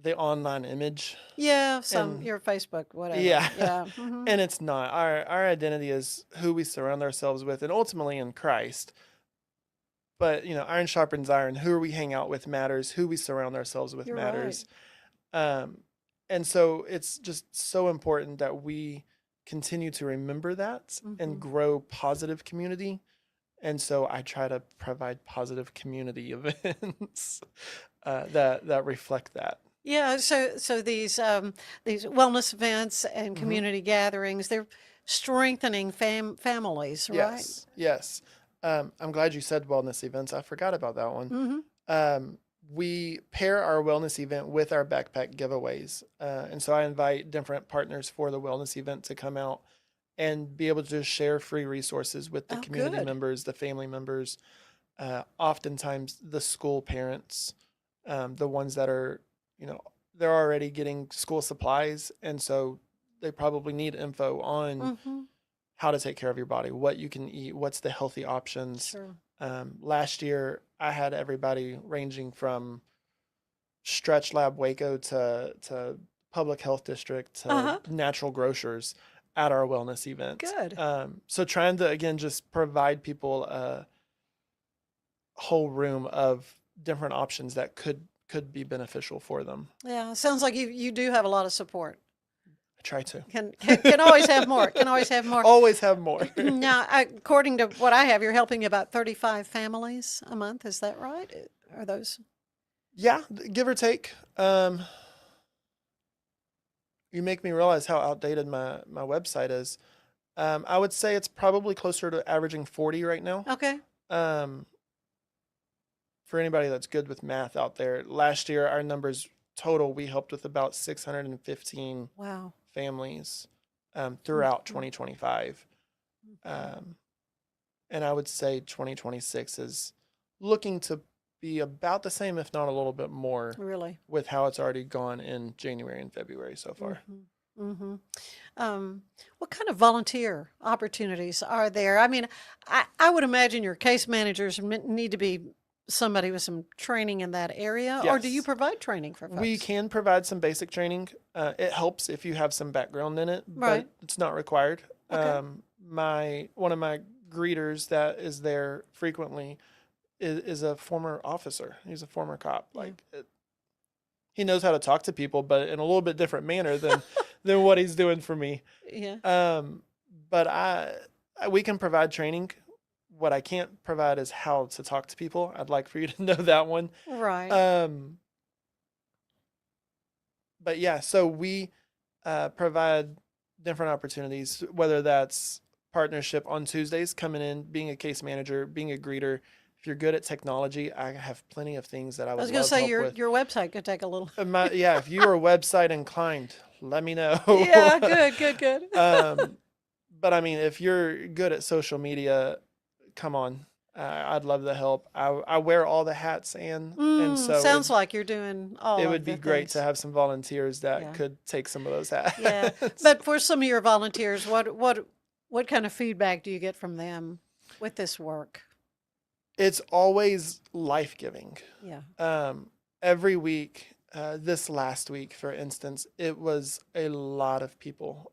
[SPEAKER 12] the online image.
[SPEAKER 2] Yeah, your Facebook, whatever.
[SPEAKER 12] Yeah.
[SPEAKER 2] Mm-hmm.
[SPEAKER 12] And it's not. Our identity is who we surround ourselves with, and ultimately in Christ. But, iron sharpens iron. Who we hang out with matters. Who we surround ourselves with matters. Right. And so it's just so important that we continue to remember that and grow positive community. And so I try to provide positive community events that reflect that.
[SPEAKER 2] Yeah, so these wellness events and community gatherings, they're strengthening families, right?
[SPEAKER 12] Yes. I'm glad you said wellness events. I forgot about that one. We pair our wellness event with our backpack giveaways. And so I invite different partners for the wellness event to come out and be able to share free resources with the community members, the family members, oftentimes the school parents, the ones that are, they're already getting school supplies. And so they probably need info on how to take care of your body, what you can eat, what's the healthy options.
[SPEAKER 2] Sure.
[SPEAKER 12] Last year, I had everybody ranging from Stretch Lab Waco to Public Health District to Natural Grocers. at our wellness event.
[SPEAKER 2] Good.
[SPEAKER 12] So trying to, again, just provide people a whole room of different options that could be beneficial for them.
[SPEAKER 2] Yeah, sounds like you do have a lot of support.
[SPEAKER 12] I try to.
[SPEAKER 2] Can always have more. Can always have more.
[SPEAKER 12] Always have more.
[SPEAKER 2] Now, according to what I have, you're helping about 35 families a month. Is that right? Are those?
[SPEAKER 12] Yeah, give or take. You make me realize how outdated my website is. I would say it's probably closer to averaging 40 right now.
[SPEAKER 2] Okay.
[SPEAKER 12] For anybody that's good with math out there, last year our numbers total, we helped with about 615
[SPEAKER 2] Wow.
[SPEAKER 12] families throughout 2025. And I would say 2026 is looking to be about the same, if not a little bit more,
[SPEAKER 2] Really?
[SPEAKER 12] with how it's already gone in January and February so far.
[SPEAKER 2] Mm-hmm. What kind of volunteer opportunities are there? I mean, I would imagine your case managers need to be somebody with some training in that area, or do you
[SPEAKER 12] Yes.
[SPEAKER 2] provide training for folks?
[SPEAKER 12] We can provide some basic training. It helps if you have some background in it,
[SPEAKER 2] Right.
[SPEAKER 12] but it's not required.
[SPEAKER 2] Okay.
[SPEAKER 12] One of my greeters that is there frequently is a former officer. He's a former cop. He knows how to talk to people, but in a little bit different manner than what he's doing for me.
[SPEAKER 2] Yeah.
[SPEAKER 12] But we can provide training. What I can't provide is how to talk to people. I'd like for you to know that one.
[SPEAKER 2] Right.
[SPEAKER 12] But yeah, so we provide different opportunities, whether that's partnership on Tuesdays, coming in, being a case manager, being a greeter. If you're good at technology, I have plenty of things that I
[SPEAKER 2] I
[SPEAKER 12] would
[SPEAKER 2] was going
[SPEAKER 12] love
[SPEAKER 2] to say
[SPEAKER 12] help
[SPEAKER 2] your
[SPEAKER 12] with.
[SPEAKER 2] your website could take a little.
[SPEAKER 12] Yeah, if you are website inclined, let me know.
[SPEAKER 2] Yeah, good.
[SPEAKER 12] But I mean, if you're good at social media, come on. I'd love the help. I wear all the hats, and so
[SPEAKER 2] sounds like you're doing all
[SPEAKER 12] it
[SPEAKER 2] of
[SPEAKER 12] would be
[SPEAKER 2] the
[SPEAKER 12] great
[SPEAKER 2] things.
[SPEAKER 12] to have some volunteers that
[SPEAKER 2] Yeah.
[SPEAKER 12] could take some of those hats.
[SPEAKER 2] Yeah, but for some of your volunteers, what kind of feedback do you get from them with this work?
[SPEAKER 12] It's always life-giving.
[SPEAKER 2] Yeah.
[SPEAKER 12] Every week, this last week, for instance, it was a lot of people.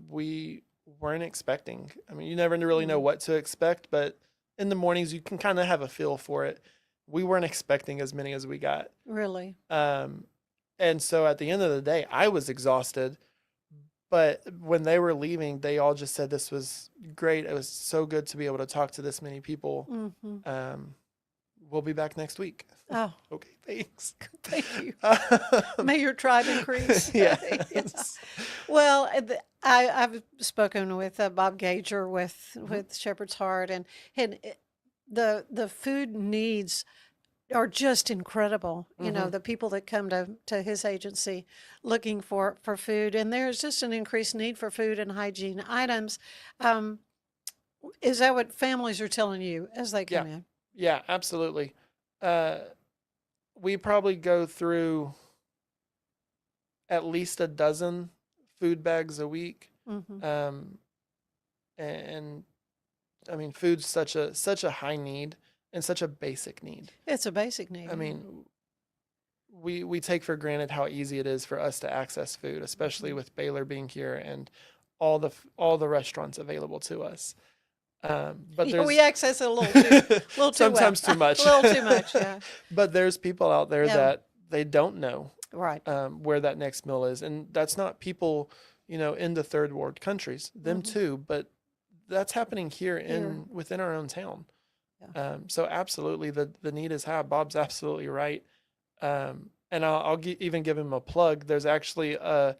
[SPEAKER 12] We weren't expecting. I mean, you never really know what to expect, but in the mornings you can kind of have a feel for it. We weren't expecting as many as we got.
[SPEAKER 2] Really?
[SPEAKER 12] And so at the end of the day, I was exhausted. But when they were leaving, they all just said this was great. It was so good to be able to talk to this many people.
[SPEAKER 2] Mm-hmm.
[SPEAKER 12] We'll be back next week.
[SPEAKER 2] Oh,
[SPEAKER 12] Okay, thanks.
[SPEAKER 2] thank you. May your tribe increase.
[SPEAKER 12] Yes.
[SPEAKER 2] Yes. Well, I've spoken with Bob Gager with Shepherd's Heart, and the food needs are just incredible. You know, the people that come to his agency looking for food, and there's just an increased need for food and hygiene items. Is that what families are telling you as they come in?
[SPEAKER 12] Yeah, absolutely. We probably go through at least a dozen food bags a week.
[SPEAKER 2] Mm-hmm.
[SPEAKER 12] And I mean, food's such a high need and such a basic need.
[SPEAKER 2] It's a basic need.
[SPEAKER 12] I mean, we take for granted how easy it is for us to access food, especially with Baylor being here and all the restaurants available to us. But
[SPEAKER 2] Yeah, we access it a little too
[SPEAKER 12] sometimes
[SPEAKER 2] well.
[SPEAKER 12] too much.
[SPEAKER 2] A little too much, yeah.
[SPEAKER 12] But there's people out there
[SPEAKER 2] Yeah.
[SPEAKER 12] that they don't know
[SPEAKER 2] Right.
[SPEAKER 12] where that next meal is, and that's not people, in the third world countries, them too, but that's happening here within our own town.
[SPEAKER 2] Yeah.
[SPEAKER 12] So absolutely, the need is high. Bob's absolutely right. And I'll even give him a plug. There's actually a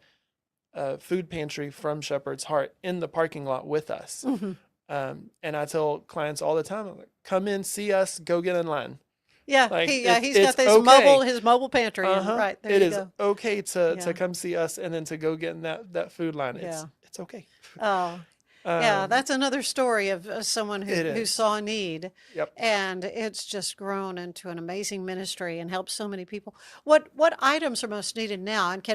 [SPEAKER 12] food pantry from Shepherd's Heart in the parking lot with us.
[SPEAKER 2] Mhm.
[SPEAKER 12] And I tell clients all the time, I'm like, come in, see us, go get in line.
[SPEAKER 2] Yeah,
[SPEAKER 12] Like,
[SPEAKER 2] he's
[SPEAKER 12] it's
[SPEAKER 2] got this
[SPEAKER 12] okay.
[SPEAKER 2] his mobile pantry. And right there,
[SPEAKER 12] It
[SPEAKER 2] you
[SPEAKER 12] is
[SPEAKER 2] go.
[SPEAKER 12] okay to
[SPEAKER 2] Yeah.
[SPEAKER 12] come see us and then to go get in that food line.
[SPEAKER 2] Yeah.
[SPEAKER 12] It's okay.
[SPEAKER 2] Oh, yeah,
[SPEAKER 12] Um,
[SPEAKER 2] that's another story of someone
[SPEAKER 12] it
[SPEAKER 2] who
[SPEAKER 12] is.
[SPEAKER 2] saw a need.
[SPEAKER 12] Yep.
[SPEAKER 2] And it's just grown into an amazing ministry and helps so many people. What items are most needed now? And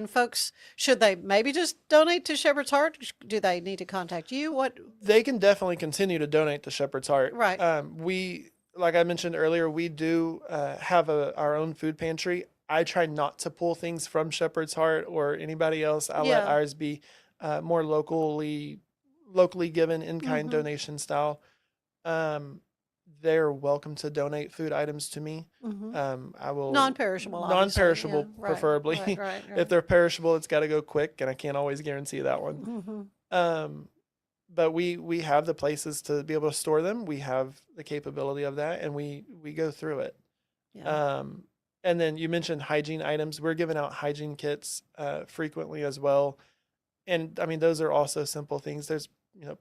[SPEAKER 2] should they maybe just donate to Shepherd's Heart? Do they need to contact you? What?
[SPEAKER 12] They can definitely continue to donate to Shepherd's Heart.
[SPEAKER 2] Right.
[SPEAKER 12] We, like I mentioned earlier, we do have our own food pantry. I try not to pull things from Shepherd's Heart or anybody else. I let
[SPEAKER 2] Yeah.
[SPEAKER 12] ours be more locally locally given in-kind donation style. They're welcome to donate food items to me. I will
[SPEAKER 2] Non-perishable, obviously.
[SPEAKER 12] non-perishable,
[SPEAKER 2] Yeah, right,
[SPEAKER 12] preferably.
[SPEAKER 2] right.
[SPEAKER 12] If they're perishable, it's got to go quick, and I can't always guarantee that one. But we have the places to be able to store them. We have the capability of that, and we go through it.
[SPEAKER 2] Yeah.
[SPEAKER 12] And then you mentioned hygiene items. We're giving out hygiene kits frequently as well. And I mean, those are also simple things. There's,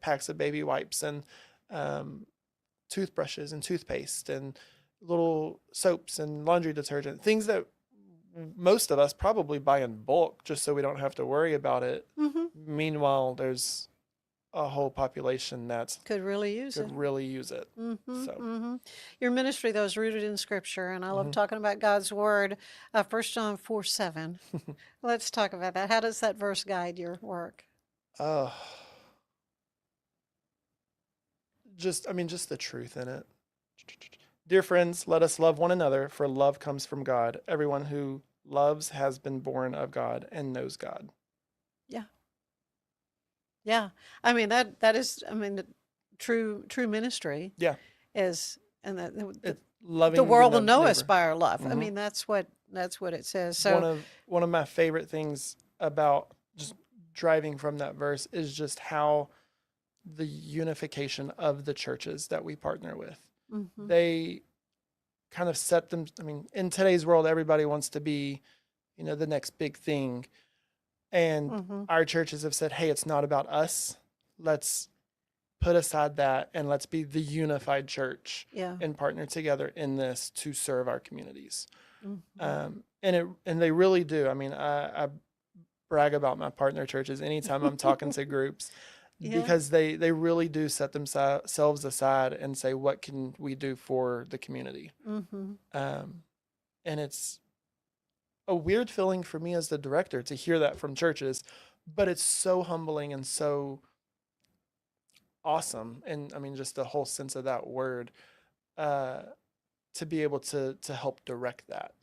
[SPEAKER 12] packs of baby wipes and toothbrushes and toothpaste and little soaps and laundry detergent, things that most of us probably buy in bulk just so we don't have to worry about it. Meanwhile, there's a whole population that
[SPEAKER 2] could really use it.
[SPEAKER 12] So
[SPEAKER 2] Your ministry, though, is rooted in Scripture, and I love talking about God's Word. 1 John 4:7. Let's talk about that. How does that verse guide your work?
[SPEAKER 12] Just the truth in it. Dear friends, let us love one another, for love comes from God. Everyone who loves has been born of God and knows God.
[SPEAKER 2] Yeah. I mean, that is, true ministry.
[SPEAKER 12] Yeah.
[SPEAKER 2] Is, and the
[SPEAKER 12] loving
[SPEAKER 2] world will know
[SPEAKER 12] neighbor.
[SPEAKER 2] us by our love. I mean, that's what it says. So
[SPEAKER 12] one of my favorite things about just driving from that verse is just how the unification of the churches that we partner with. They kind of set them. I mean, in today's world, everybody wants to be, the next big thing. And our churches have said, hey, it's not about us. Let's put aside that and let's be the unified church and partner together in this to serve our communities. And they really do. I mean, I brag about my partner churches anytime I'm talking to groups because they really do set themselves aside and say, what can we do for the community? And it's a weird feeling for me as the director to hear that from churches, but it's so humbling and so awesome. And I mean, just the whole sense of that word, to be able to help direct that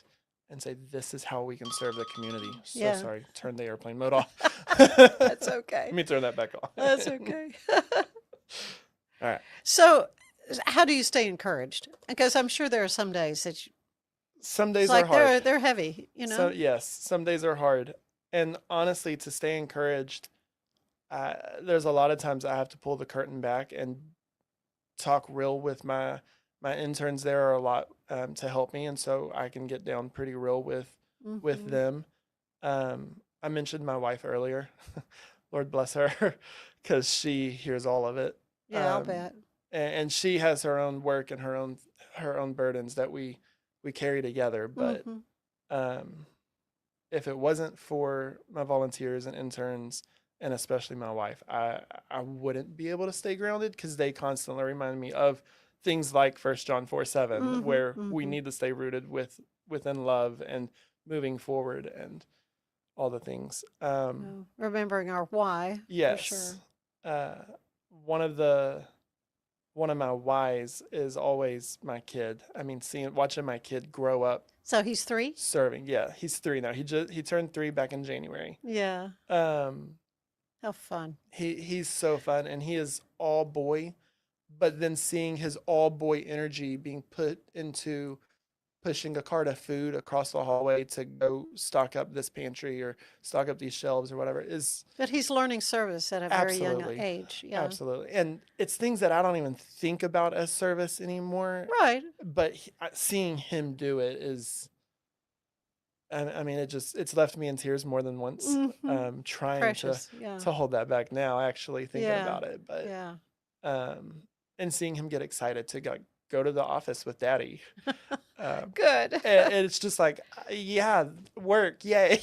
[SPEAKER 12] and say, this is how we can serve the community. So sorry, turn the airplane mode off.
[SPEAKER 2] That's okay.
[SPEAKER 12] Let me turn that back on.
[SPEAKER 2] That's okay.
[SPEAKER 12] All right.
[SPEAKER 2] So how do you stay encouraged? Because I'm sure there are some days that
[SPEAKER 12] some days
[SPEAKER 2] are
[SPEAKER 12] hard.
[SPEAKER 2] They're heavy,
[SPEAKER 12] So, yes, some days are hard. And honestly, to stay encouraged, there's a lot of times I have to pull the curtain back and talk real with my interns. There are a lot to help me, and so I can get down pretty real with them. I mentioned my wife earlier. Lord bless her, because she hears all of it.
[SPEAKER 2] Yeah, I'll bet.
[SPEAKER 12] And she has her own work and her own burdens that we carry together. But if it wasn't for my volunteers and interns, and especially my wife, I wouldn't be able to stay grounded, because they constantly remind me of things like 1 John 4:7, where we need to stay rooted within love and moving forward and all the things.
[SPEAKER 2] Remembering our why.
[SPEAKER 12] Yes.
[SPEAKER 2] For sure.
[SPEAKER 12] One of my whys is always my kid. I mean, watching my kid grow up.
[SPEAKER 2] So he's 3?
[SPEAKER 12] Serving. Yeah, he's 3 now. He turned 3 back in January.
[SPEAKER 2] Yeah. How fun.
[SPEAKER 12] He's so fun, and he is all boy, but then seeing his all boy energy being put into pushing a cart of food across the hallway to go stock up this pantry or stock up these shelves or whatever is.
[SPEAKER 2] But he's learning service at a very young age. Yeah.
[SPEAKER 12] Absolutely. And it's things that I don't even think about as service anymore.
[SPEAKER 2] Right.
[SPEAKER 12] But seeing him do it is, I mean, it's left me in tears more than once. Trying
[SPEAKER 2] Precious,
[SPEAKER 12] to hold that back now, actually thinking about it. But
[SPEAKER 2] yeah.
[SPEAKER 12] And seeing him get excited to go to the office with daddy.
[SPEAKER 2] Good.
[SPEAKER 12] And it's just like, yeah, work, yay.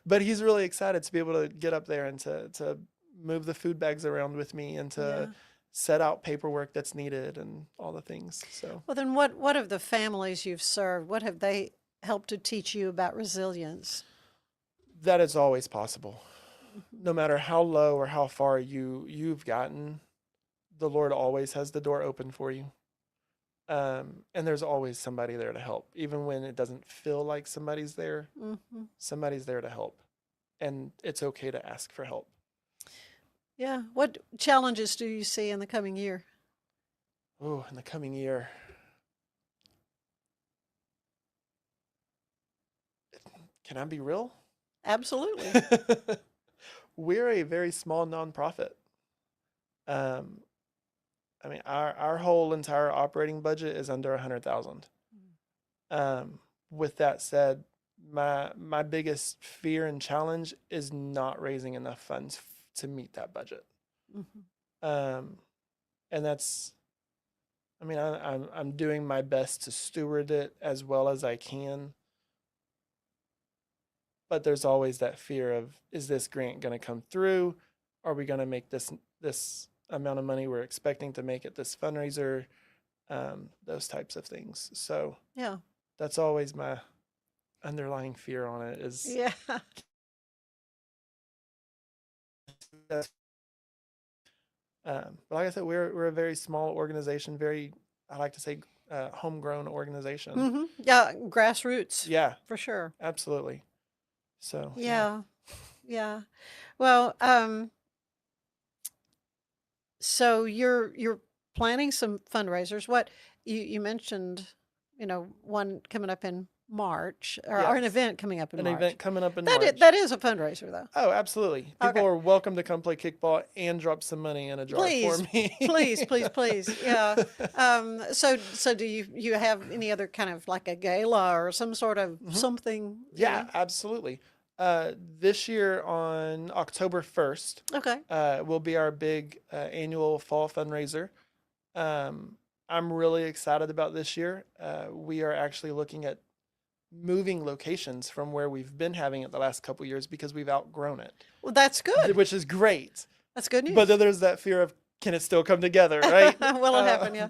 [SPEAKER 12] But he's really excited to be able to get up there and to move the food bags around with me and to set out paperwork that's needed and all the things. So
[SPEAKER 2] well, then what of the families you've served, what have they helped to teach you about resilience?
[SPEAKER 12] That it's always possible. No matter how low or how far you've gotten, the Lord always has the door open for you. And there's always somebody there to help. Even when it doesn't feel like somebody's there, somebody's there to help. And it's okay to ask for help.
[SPEAKER 2] Yeah. What challenges do you see in the coming year?
[SPEAKER 12] Oh, in the coming year. Can I be real?
[SPEAKER 2] Absolutely.
[SPEAKER 12] We're a very small nonprofit. I mean, our whole entire operating budget is under 100,000. With that said, my biggest fear and challenge is not raising enough funds to meet that budget. And that's, I mean, I'm doing my best to steward it as well as I can. But there's always that fear of, is this grant going to come through? Are we going to make this amount of money we're expecting to make at this fundraiser? Those types of things. So
[SPEAKER 2] Yeah.
[SPEAKER 12] that's always my underlying fear on it is,
[SPEAKER 2] Yeah.
[SPEAKER 12] but like I said, we're a very small organization, I like to say, homegrown organization.
[SPEAKER 2] Yeah. Grassroots.
[SPEAKER 12] Yeah,
[SPEAKER 2] For sure.
[SPEAKER 12] absolutely. So
[SPEAKER 2] Yeah. Yeah. Well, so you're planning some fundraisers. What you mentioned, one coming up in March, or an
[SPEAKER 12] Yes.
[SPEAKER 2] event coming up in
[SPEAKER 12] An
[SPEAKER 2] March.
[SPEAKER 12] event coming up in
[SPEAKER 2] That
[SPEAKER 12] March.
[SPEAKER 2] that is a fundraiser, though.
[SPEAKER 12] Oh, absolutely. People
[SPEAKER 2] Okay.
[SPEAKER 12] are welcome to come play kickball and drop some money in a jar
[SPEAKER 2] Please,
[SPEAKER 12] for me.
[SPEAKER 2] please. Yeah. So do you have any other kind of like a gala or some sort of something?
[SPEAKER 12] Yeah, absolutely. This year on October 1st,
[SPEAKER 2] Okay.
[SPEAKER 12] will be our big annual fall fundraiser. I'm really excited about this year. We are actually looking at moving locations from where we've been having it the last couple years because we've outgrown it.
[SPEAKER 2] Well, that's good.
[SPEAKER 12] Which is great.
[SPEAKER 2] That's good news.
[SPEAKER 12] But then there's that fear of, can it still come together, right?
[SPEAKER 2] Will it happen? Yeah.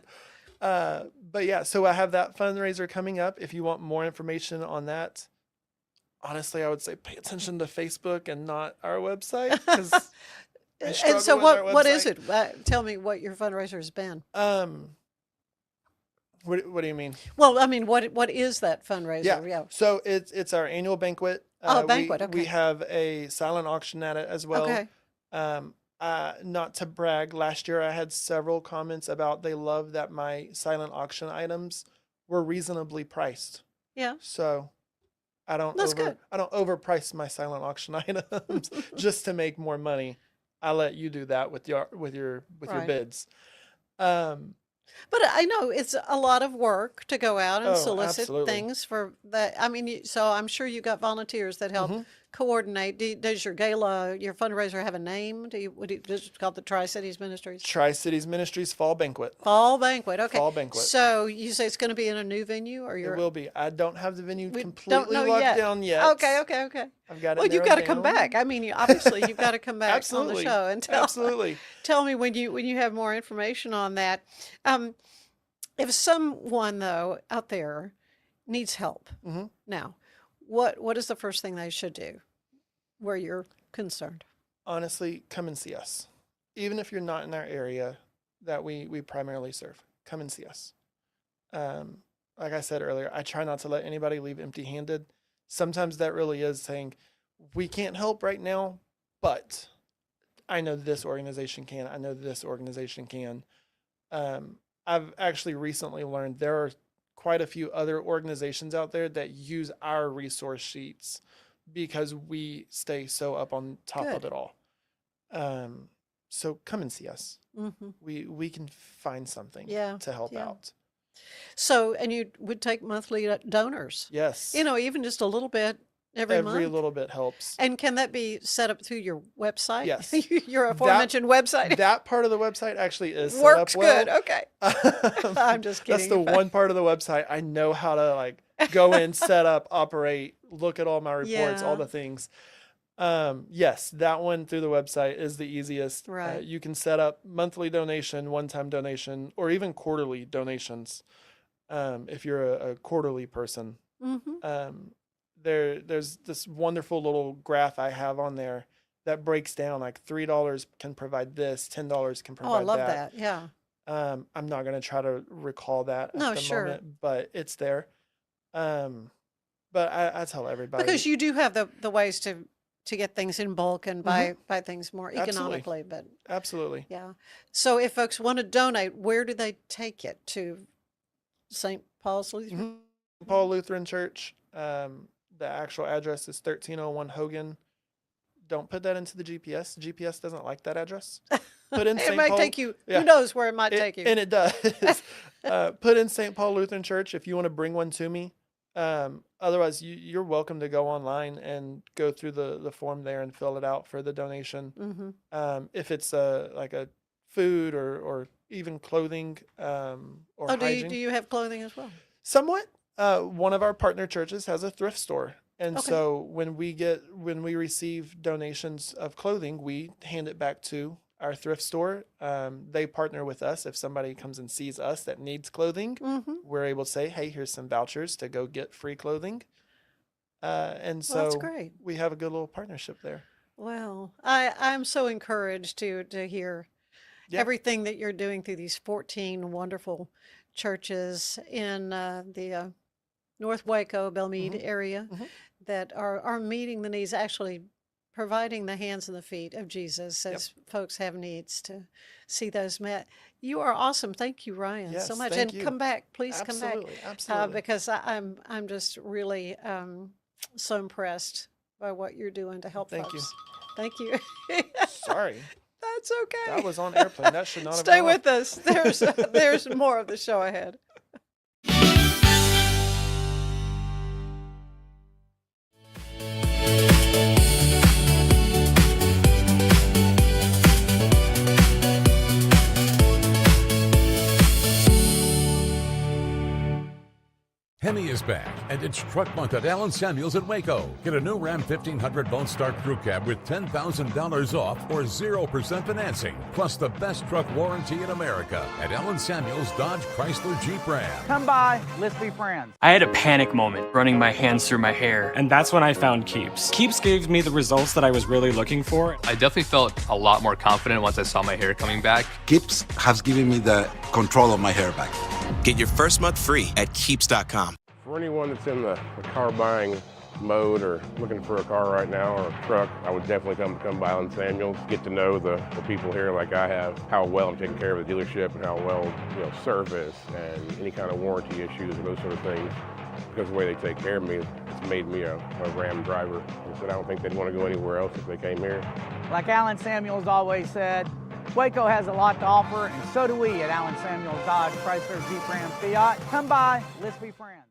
[SPEAKER 12] But yeah, so I have that fundraiser coming up. If you want more information on that, honestly, I would say pay attention to Facebook and not our website.
[SPEAKER 2] And so what is it? Tell me what your fundraiser has been.
[SPEAKER 12] What do you mean?
[SPEAKER 2] Well, I mean, what is that fundraiser?
[SPEAKER 12] Yeah. So it's our annual banquet.
[SPEAKER 2] Banquet. Okay.
[SPEAKER 12] We have a silent auction at it as well.
[SPEAKER 2] Okay.
[SPEAKER 12] Not to brag, last year I had several comments about they love that my silent auction items were reasonably priced.
[SPEAKER 2] Yeah.
[SPEAKER 12] So I don't overprice my silent auction items just to make more money. I let you do that with your bids.
[SPEAKER 2] But I know it's a lot of work to go out and solicit
[SPEAKER 12] absolutely.
[SPEAKER 2] things for that. I mean, so I'm sure you got volunteers that help coordinate. Does your gala, your fundraiser have a name? Does it called the Tri-Cities Ministries?
[SPEAKER 12] Tri-Cities Ministries Fall Banquet.
[SPEAKER 2] Fall Banquet. Okay.
[SPEAKER 12] Fall Banquet.
[SPEAKER 2] So you say it's going to be in a new venue, or
[SPEAKER 12] It will be. I don't have the venue
[SPEAKER 2] We
[SPEAKER 12] completely
[SPEAKER 2] don't know
[SPEAKER 12] locked
[SPEAKER 2] yet.
[SPEAKER 12] down yet.
[SPEAKER 2] Okay.
[SPEAKER 12] I've got it.
[SPEAKER 2] Well, you've
[SPEAKER 12] narrowed
[SPEAKER 2] got to come
[SPEAKER 12] down.
[SPEAKER 2] back. I mean, obviously, you've got to come back on the
[SPEAKER 12] Absolutely.
[SPEAKER 2] show and
[SPEAKER 12] Absolutely.
[SPEAKER 2] tell me when you have more information on that. If someone though out there needs help now, what is the first thing they should do where you're concerned?
[SPEAKER 12] Honestly, come and see us. Even if you're not in our area that we primarily serve, come and see us. Like I said earlier, I try not to let anybody leave empty-handed. Sometimes that really is saying, we can't help right now, but I know this organization can. I know this organization can. I've actually recently learned there are quite a few other organizations out there that use our resource sheets because we stay so up on top of it all. So come and see us. We can find something to help out.
[SPEAKER 2] So, and you would take monthly donors.
[SPEAKER 12] Yes.
[SPEAKER 2] Even just a little bit every month.
[SPEAKER 12] Every little bit helps.
[SPEAKER 2] And can that be set up through your website?
[SPEAKER 12] Yes.
[SPEAKER 2] Your aforementioned website.
[SPEAKER 12] That part of the website actually is set
[SPEAKER 2] Works
[SPEAKER 12] up well.
[SPEAKER 2] good. Okay. I'm just kidding.
[SPEAKER 12] That's the one part of the website I know how to go in, set up, operate, look at all my reports, all the things. Yes, that one through the website is the easiest.
[SPEAKER 2] Right.
[SPEAKER 12] You can set up monthly donation, one-time donation, or even quarterly donations. If you're a quarterly person. There's this wonderful little graph I have on there that breaks down like $3 can provide this, $10 can provide that.
[SPEAKER 2] Oh, I love that. Yeah.
[SPEAKER 12] I'm not going to try to recall that at the moment, but it's there. But I tell everybody,
[SPEAKER 2] because you do have the ways to get things in bulk and buy things more economically. But
[SPEAKER 12] Absolutely.
[SPEAKER 2] yeah. So if folks want to donate, where do they take it? To St. Paul's Lutheran?
[SPEAKER 12] Paul Lutheran Church. The actual address is 1301 Hogan. Don't put that into the GPS. The GPS doesn't like that address. Put in
[SPEAKER 2] It
[SPEAKER 12] St.
[SPEAKER 2] might
[SPEAKER 12] Paul.
[SPEAKER 2] take you,
[SPEAKER 12] Yeah.
[SPEAKER 2] who knows where it might take you.
[SPEAKER 12] And it does. Put in St. Paul Lutheran Church if you want to bring one to me. Otherwise, you're welcome to go online and go through the form there and fill it out for the donation. If it's like a food or even clothing or hygiene.
[SPEAKER 2] Do you have clothing as well?
[SPEAKER 12] Somewhat. One of our partner churches has a thrift store. And
[SPEAKER 2] Okay.
[SPEAKER 12] so when we receive donations of clothing, we hand it back to our thrift store. They partner with us. If somebody comes and sees us that needs clothing, we're able to say, hey, here's some vouchers to go get free clothing. And so
[SPEAKER 2] that's great.
[SPEAKER 12] we have a good little partnership there.
[SPEAKER 2] Well, I'm so encouraged to hear everything that you're doing through these 14 wonderful churches in the North Waco, Belmead area that are meeting the needs, actually providing the hands and the feet of Jesus as folks have needs to see those met. You are awesome. Thank you, Ryan, so
[SPEAKER 12] Yes,
[SPEAKER 2] much.
[SPEAKER 12] thank
[SPEAKER 2] And
[SPEAKER 12] you.
[SPEAKER 2] come back, please come back.
[SPEAKER 12] Absolutely.
[SPEAKER 2] Because I'm just really so impressed by what you're doing to help
[SPEAKER 12] Thank you.
[SPEAKER 2] folks. Thank you.
[SPEAKER 12] Sorry.
[SPEAKER 2] That's okay.
[SPEAKER 12] That was on airplane. That should not have
[SPEAKER 2] Stay
[SPEAKER 12] gone
[SPEAKER 2] with
[SPEAKER 12] off.
[SPEAKER 2] us. There's more of the show ahead.
[SPEAKER 15] Hemi is back, and it's Truck Month at Allen Samuels in Waco. Get a new Ram 1500 Lone Star Crew Cab with $10,000 off or 0% financing, plus the best truck warranty in America at Allen Samuels Dodge Chrysler Jeep Ram.
[SPEAKER 4] Come by, let's be friends.
[SPEAKER 16] I had a panic moment running my hands through my hair, and that's when I found Keeps. Keeps gave me the results that I was really looking for.
[SPEAKER 17] I definitely felt a lot more confident once I saw my hair coming back.
[SPEAKER 18] Keeps has given me the control of my hair back.
[SPEAKER 19] Get your first month free at keeps.com.
[SPEAKER 13] For anyone that's in the car buying mode or looking for a car right now or a truck, I would definitely come by Allen Samuels, get to know the people here like I have, how well I'm taking care of the dealership and how well, service and any kind of warranty issues or those sort of things. Because of the way they take care of me, it's made me a Ram driver. And so I don't think they'd want to go anywhere else if they came here.
[SPEAKER 4] Like Alan Samuels always said, Waco has a lot to offer, and so do we at Allen Samuels Dodge Chrysler Jeep Ram Fiat. Come by, let's be friends.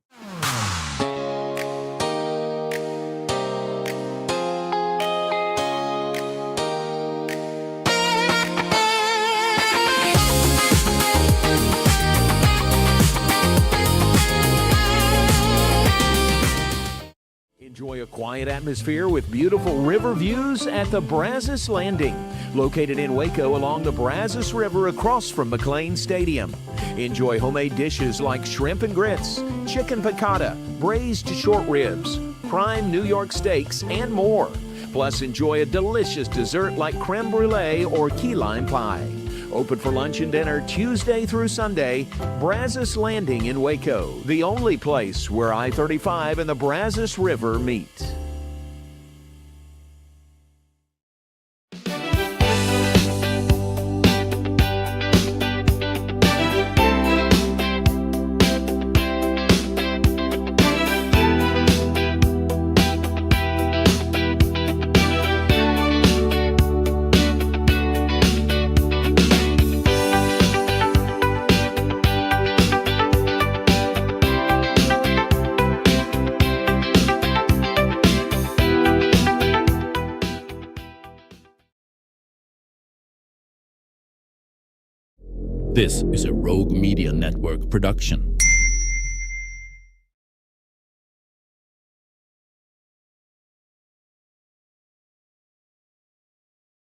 [SPEAKER 20] Enjoy a quiet atmosphere with beautiful river views at the Brazos Landing, located in Waco along the Brazos River across from McLean Stadium. Enjoy homemade dishes like shrimp and grits, chicken piccata, braised short ribs, prime New York steaks, and more. Plus, enjoy a delicious dessert like creme brulee or key lime pie. Open for lunch and dinner Tuesday through Sunday. Brazos Landing in Waco, the only place where I-35 and the Brazos River meet.
[SPEAKER 1] This is a Rogue Media Network production.